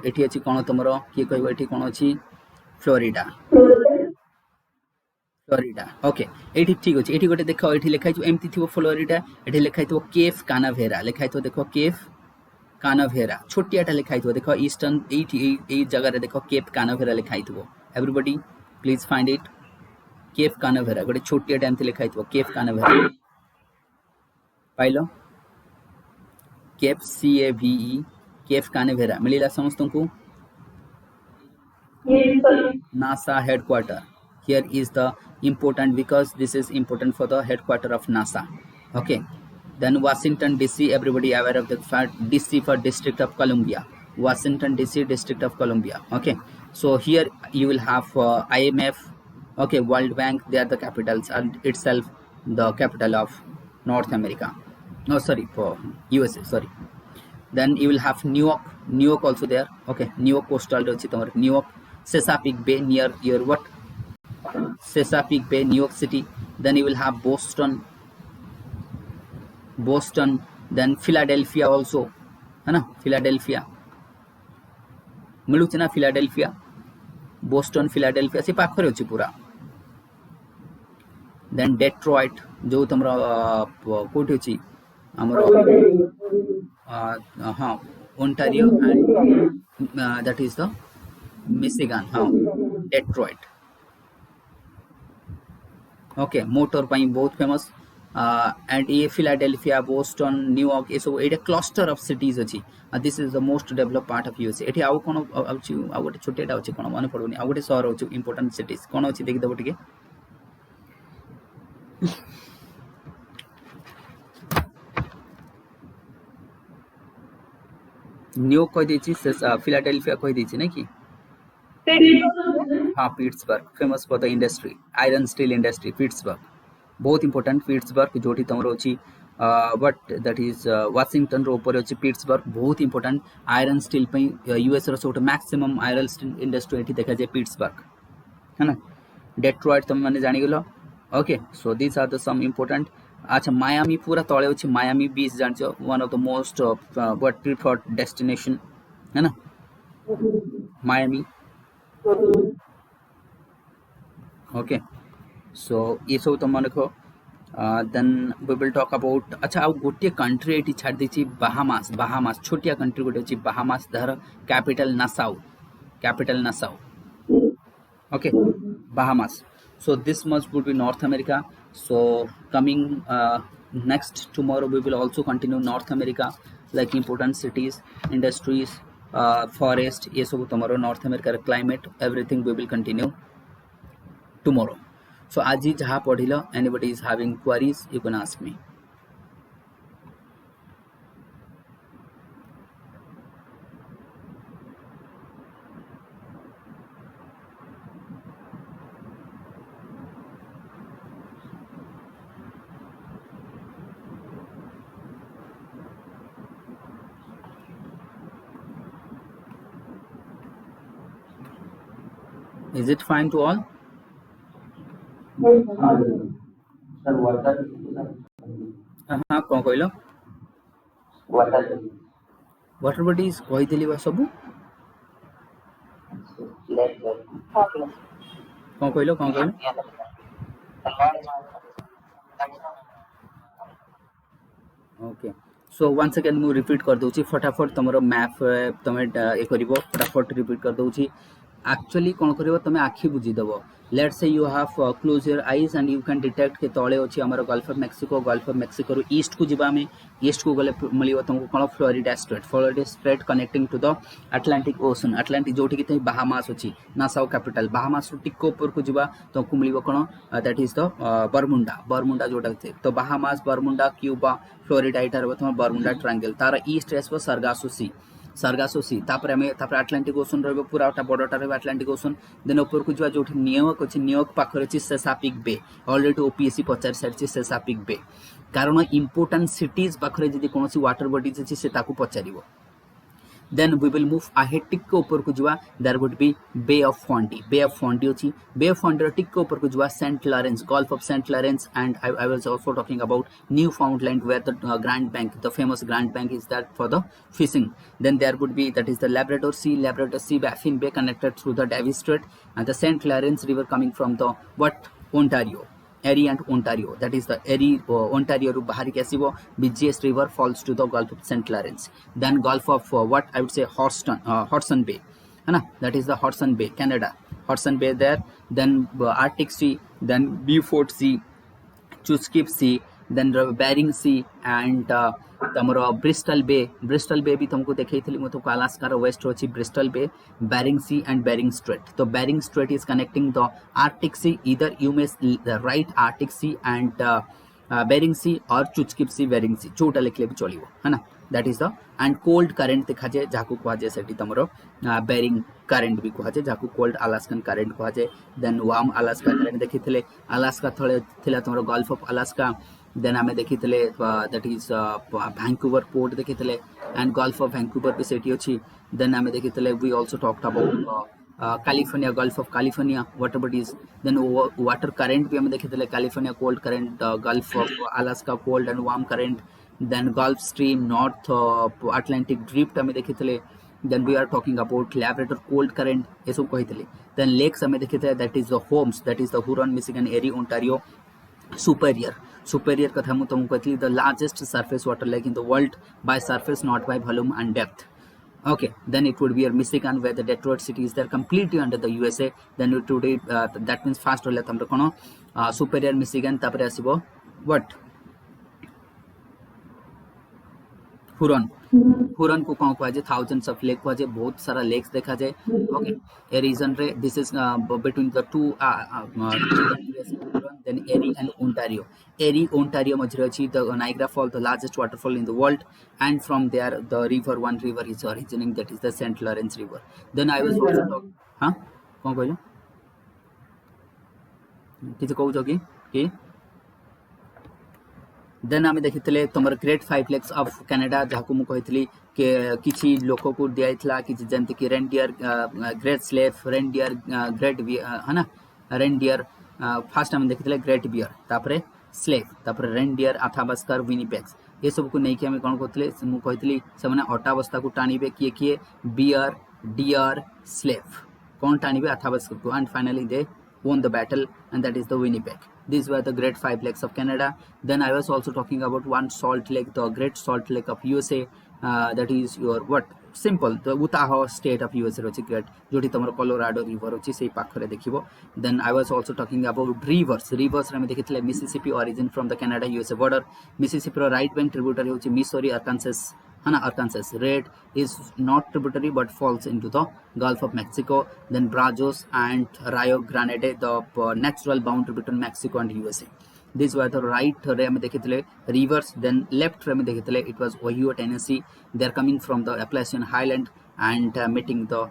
एठी अछि कोन तमरो की कहबो एठी कोन अछि फ्लोरिडा ओके एठी ठीक अछि एठी गोटे देखो एठी लिखाइ छु एमती थिबो फ्लोरिडा एठी लिखाइ छु केफ कानावेरा लिखाइ छु देखो केफ कानावेरा छोटियाटा लिखाइ छु देखो ईस्टर्न एई जगह रे देखो केफ कानावेरा लिखाइ छु everybody please find it Cape Canaveral गोटे छोटियाटा एमती लिखाइ छु केफ कानावेरा पाइलो केफ CAVE केफ कानावेरा मिलिला समस्तंकु NASA headquarter here is the important because this is important for the headquarter of NASA okay then Washington DC everybody aware of the fact DC for District of Columbia Washington DC District of Columbia okay so here you will have IMF okay World Bank they are the capitals and itself the capital of North America no sorry for USA sorry then you will have New York also there. Okay, New York coastal रे अछि तमर New York, Chesapeake Bay near your what Chesapeake Bay, New York City. Then you will have Boston, then Philadelphia also, है ना, Philadelphia मिलुछि ना, Philadelphia, Boston, Philadelphia से पाखरे अछि पूरा. Then Detroit जो तमरा कोठी अछि हमरो हाँ Ontario and that is the Michigan, हाँ Detroit. ओके मोटर पाई बहुत फेमस एंड ये फिलाडेल्फिया, बोस्टन, न्यूयॉर्क ये सब एटा क्लस्टर ऑफ सिटीज अछि. This is the most develop part of USA. एठी आउ कोन आउछि आ गोटे छोटेटा अछि कोन माने पडुनी आ गोटे शहर अछि इंपोर्टेंट सिटीज कोन अछि देखि दबो टिके. न्यूयॉर्क कहि दैछि, फिलाडेल्फिया कहि दैछि नै कि हाँ Pittsburgh famous for the industry, iron steel industry. Pittsburgh बहुत इंपोर्टेंट. पिट्सबर्ग जोटी तमरो अछि बट दैट इज वाशिंगटन रो ऊपर अछि. पिट्सबर्ग बहुत इंपोर्टेंट आयरन स्टील पे यूएस रो सोट मैक्सिमम आयरन स्टील इंडस्ट्री एठी देखा जाय पिट्सबर्ग, है ना. डेट्रॉइट तुम माने जानि गेलो. Okay so this are the some important. अच्छा मायामी पूरा तळे अछि. मायामी बीच जानछो, one of the most what preferred destination, है ना मायामी. ओके सो ये सब तुम देखो. Then we will talk about. अच्छा आ गोटे कंट्री एटी छाड़ देछि बाहामास. बाहामास छोटिया कंट्री गोटे अछि Bahamas. Their capital Nassau. Okay, Bahamas. So this much would be North America. So coming next tomorrow we will also continue North America, like important cities, industries, forest. ये सब tomorrow North America climate, everything we will continue tomorrow. So आज ही जहाँ पढ़िलो, anybody is having queries, you can ask me. Is it fine to all? हाँ कौन कहलो water bodies कहीदेली बा सब. कौन कहलो ओके सो वंस अगेन मु रिपीट कर दूची फटाफट तुमरो मैप तमे ए करिवो फटाफट रिपीट कर दूची. एक्चुअली कौन करिवो तमे आखि बुझी दबो. Let's say you have close your eyes and you can detect के तळे अछि हमर गल्फ ऑफ मेक्सिको रो ईस्ट को जिबा में ईस्ट को गले मिलियो तुमको कोन Florida strait connecting to the Atlantic ocean. Atlantic जोठी कि बाहामास अछि नासाउ कैपिटल. बाहामास रो टिको ऊपर को जिबा तुमको मिलियो कोन दैट इज द बरमुंडा जोटा छै. तो बाहामास, बरमुंडा, क्यूबा, फ्लोरिडा इटार तुम बरमुंडा ट्रायंगल. तार ईस्ट एसबो सरगासो सी तापर अटलांटिक ओशन रहबो पूराटा बडटा रहबो अटलांटिक ओशन. देन ऊपर को जवा जोठी न्यूयॉर्क अछि, न्यूयॉर्क पाखर अछि सेसापिक बे. ऑलरेडी ओपीएससी पचार साइड सेसापिक बे कारण इंपोर्टेंट सिटीज पाखरे जदी कोनोसी वाटर बॉडीज अछि से ताकू पचारिबो. Then we will move ahead टिक ऊपर को जुआ. there would be Bay of Fundy अछि. Bay of Fundy टिक ऊपर को जुआ St. Lawrence, Gulf of St. Lawrence, and I was also talking about Newfoundland where the Grand Bank, the famous Grand Bank is that for the fishing. Then there would be that is the Labrador Sea, Baffin Bay connected through the Davis Strait, and the St. Lawrence River coming from the Ontario. Erie and Ontario, that is the Erie Ontario ru bahari ke asibo. Busiest river falls to the Gulf of St. Lawrence. Then Gulf of I would say Hudson Bay, है ना, that is the Hudson Bay, Canada. Hudson Bay there. Then Arctic Sea, then Beaufort Sea, Chukchi Sea, then Bering Sea, and तमरो Bristol bay भी तुमको देखैथिली मु तुमको Alaska रो west होची Bristol bay, Bering sea and Bering strait. तो Bering strait is connecting the Arctic sea. Either you may write Arctic sea and Bering sea और चुचकी सी बेरिंग सी जोटा लिखले भी चलिवो, है ना. That is the end cold current देखा जाए जाको कहा जाए सेठी तमरो बेरिंग करेंट भी कहा जाए जाको कोल्ड अलास्कन करेंट कहा जाए. देन वार्म अलास्का करेंट देखिथिले. अलास्का थळे थिला तमरो गल्फ ऑफ अलास्का देन आमे देखितले दैट इज वैंकूवर पोर्ट देखितले एंड गल्फ ऑफ वैंकूवर भी सेठी अछि. देन आमे देखितले we also talked about California, Gulf of California, whatever it is. Then water current भी हमें देखे थे, California cold current, Gulf of Alaska cold and warm current, then Gulf Stream, North Atlantic drift हमें देखे थे. Then we are talking about Labrador cold current, ये सब कही थे. Then lakes हमें देखे थे, that is the Holmes, that is the Huron, Michigan, Erie, Ontario, Superior कथा मुझे तुमको कहती, the largest surface water lake in the world by surface, not by volume and depth. Okay, then it would be a Michigan, where the Detroit city is there, completely under the USA. Then it would be that means fast roll tamra kono Superior, Michigan, tapare asibo what Huron को कौन कहा जाए, thousands of lake कहा जाए, बहुत सारा lakes देखा जाए. Okay, a reason रे this is between the two Huron, then Erie and Ontario. Erie, Ontario मझरे अछि the Niagara Fall, the largest waterfall in the world, and from there the one river is originating, that is the St. Lawrence River. Then I was also talking, हाँ कौन कहलो किसी कहू जो कि then आम देखी तुम ग्रेट 5 लेक्स ऑफ कनाडा जहाँ मुझे कही कि लोक को दिखाई कि जमती कि reindeer, great slave, reindeer, great है ना, रेनडियर फास्ट आम देखी ग्रेट बियर, तापर स्लेव, तापर रेनडियर, आथाबास्कर, विनिपेग्स, ये सब को लेकिन आम कौन कहते मुझे से अटाबस्ता को टाणिबे किए किए बियर, डियर, स्लेव कौन टाणिबे आथाबास्कर को, and finally they won the battle, and that is the Winnipeg. These were the great 5 lakes of Canada. Then I was also talking about one salt lake, the Great Salt Lake of USA, that is your what simple the Utah state of USA rochi great jodi tomar Colorado river rochi sei pakhare dekhibo. Then I was also talking about rivers ame dekhitile Mississippi origin from the Canada USA border. Mississippi right bank tributary hochi Missouri, Arkansas, Arkansas. Red is not tributary but falls into the Gulf of Mexico. Then Brazos and Rio Grande, the natural boundary between Mexico and USA. These were the right rivers. Then left it was Ohio, Tennessee. They are coming from the Appalachian Highland and meeting the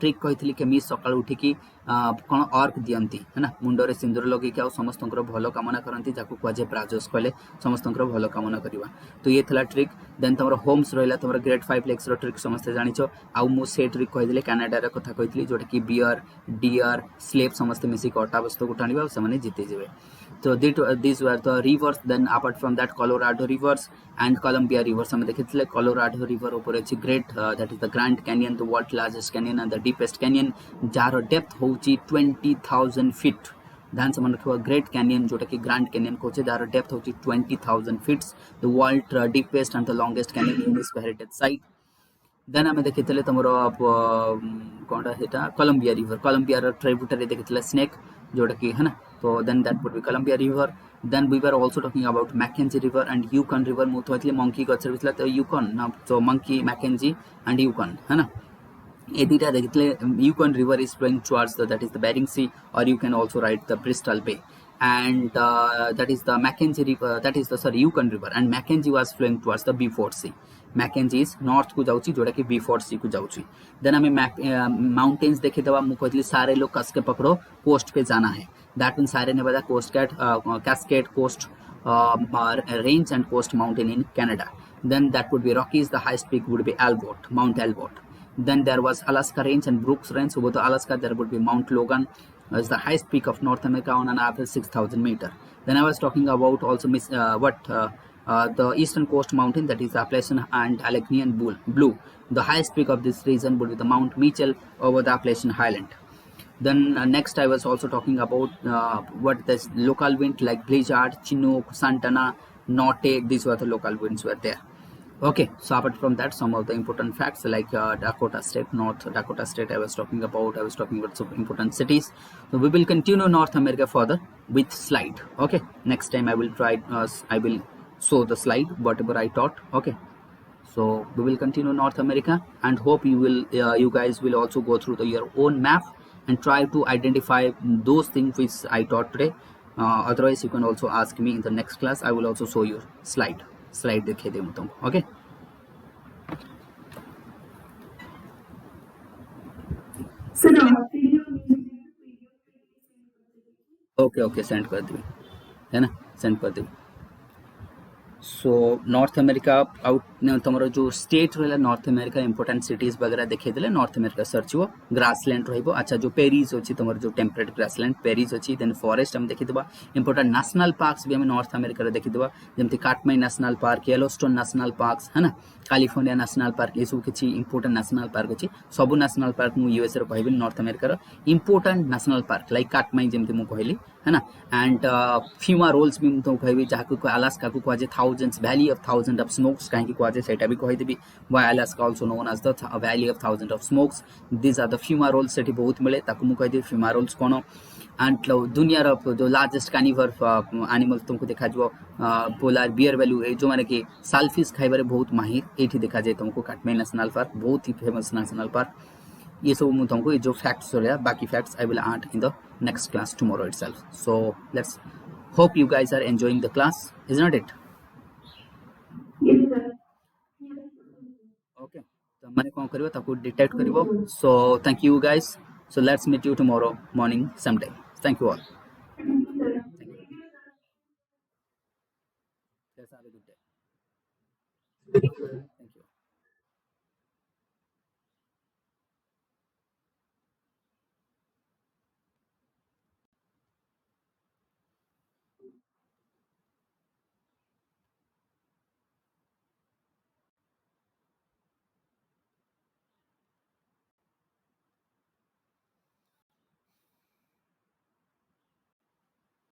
trick कही कि miss सकाल उठिकी कौन अर्क दियंती है ना, मुंडरे सिंदूर लगे कि समस्त भल कामना करती जाको कहुए ब्राजोस कहले समस्त भल कामना करवा. तो ये थला ट्रिक. देन तुम होम्स रहा तुम ग्रेट 5 लेक्स ट्रिक समस्त जानिछ. आउ मु से ट्रिक कहीदे कनाडा कथा कही जोटा कि बियर, डियर, स्लेव समस्त मिसिक अटा वस्तु को टाणिबा से जीते जाए. So these were the rivers. Then apart from that, Colorado rivers and Columbia rivers. हमें देखिए Colorado river ऊपर अच्छी great that is the Grand Canyon, the world's largest canyon and the deepest canyon. Jar depth होची 20,000 feet. ध्यान से मन रखिए Great Canyon जोटा कि Grand Canyon को जार depth होची 20,000 feet. The world's deepest and the longest canyon in this heritage site. Then आम देखी तुम कौन है Columbia river. Columbia tributary देखी Snake जोटा कि है ना. So then that would be Columbia river. Then we were also talking about Mackenzie river and Yukon river. मुझे monkey गच्छर भी तो Yukon ना, so monkey, Mackenzie and Yukon है ना. ये दीटा देखिए Yukon river is flowing towards that is the Bering Sea, or you can also write the Bristol Bay. And that is the Mackenzie river, that is the Yukon river, and Mackenzie was flowing towards the Beaufort Sea. Mackenzie is north को जाऊँगी जोड़ा कि Beaufort Sea को जाऊँगी. Then हमें mountains देखे दवा मुझे कहते सारे लोग कस के पकड़ो कोस्ट पे जाना है. That means सारे ने बता coast Cascade Coast range and coast mountain in Canada. Then that would be Rockies. The highest peak would be Albert, Mount Albert. Then there was Alaska range and Brooks range. So both Alaska there would be Mount Logan. Is the highest peak of North America on an average 6,000 meter. Then I was talking about also the eastern coast mountain, that is Appalachian and Allegheny Blue. The highest peak of this region would be the Mount Mitchell over the Appalachian Highland. Then next I was also talking about what this local wind like Blizzard, Chinook, Santana, Norte. These were the local winds were there. Okay, so apart from that, some of the important facts like Dakota State, North Dakota State I was talking about some important cities. So we will continue North America further with slide. Okay, next time I will try, I will show the slide, whatever I taught. Okay, so we will continue North America and hope you guys will also go through your own map and try to identify those things which I taught today. Otherwise, you can also ask me in the next class. I will also show you slide दिखे दे तुमको. Okay, sir okay, send कर दी है ना. Send कर देबी so north America out तुम जो state रहा north America important cities वगैरह देखिए नॉर्थ अमेरिका सर्च हो ग्रासलैंड रही अच्छा जो पेरिस अच्छी तुम जो टेम्परेट ग्रासलैंड पेरिस अच्छी देन फॉरेस्ट आम देखीद इंपोर्टेंट नेशनल पार्क्स भी आम नॉर्थ अमेरिका देखीद जमी Katmai national park Yellowstone national parks है ना कैलिफोर्निया नेशनल पार्क ये सब किसी इंपोर्टेंट नेशनल पार्क अच्छी सब नेशनल पार्क मुझे यूएसए कह नॉर्थ अमेरिकार इंपोर्टेंट नेशनल पार्क लाइक काटमाई जमी मुझे कहली है ना एंड फ्यूमा रोल्स भी तुमको कहबी जहाँ अलास्का को कहुए thousands valley of thousand of smokes कहीं कहुए से भी कहीदेवी why Alaska also known as the valley of thousand of smokes this are the fumaroles से बहुत मिले ताकू मुझे कहीदेवी फ्यूमा रोल्स कौन एंड दुनियार जो लार्जेस्ट कार्निवर एनिमल तुमको देखा पोलार बियर वैल्यू जो मैंने कि सालफिश खाइबार बहुत माहिर ये देखा जाए तुमको काटमाई नेशनल पार्क बहुत ही फेमस नेशनल पार्क ये सब मुझे तुमको जो फैक्ट्स रहा बाकी facts I will add in the next class tomorrow itself. So let's hope you guys are enjoying the class, isn't it? Yes, sir. Okay. तो मैंने कौन करियो ताको डिटेक्ट करियो. So thank you guys. So let's meet you tomorrow morning someday. Thank you all. Thank you, sir. Thank you. Let's have a good day. Thank you.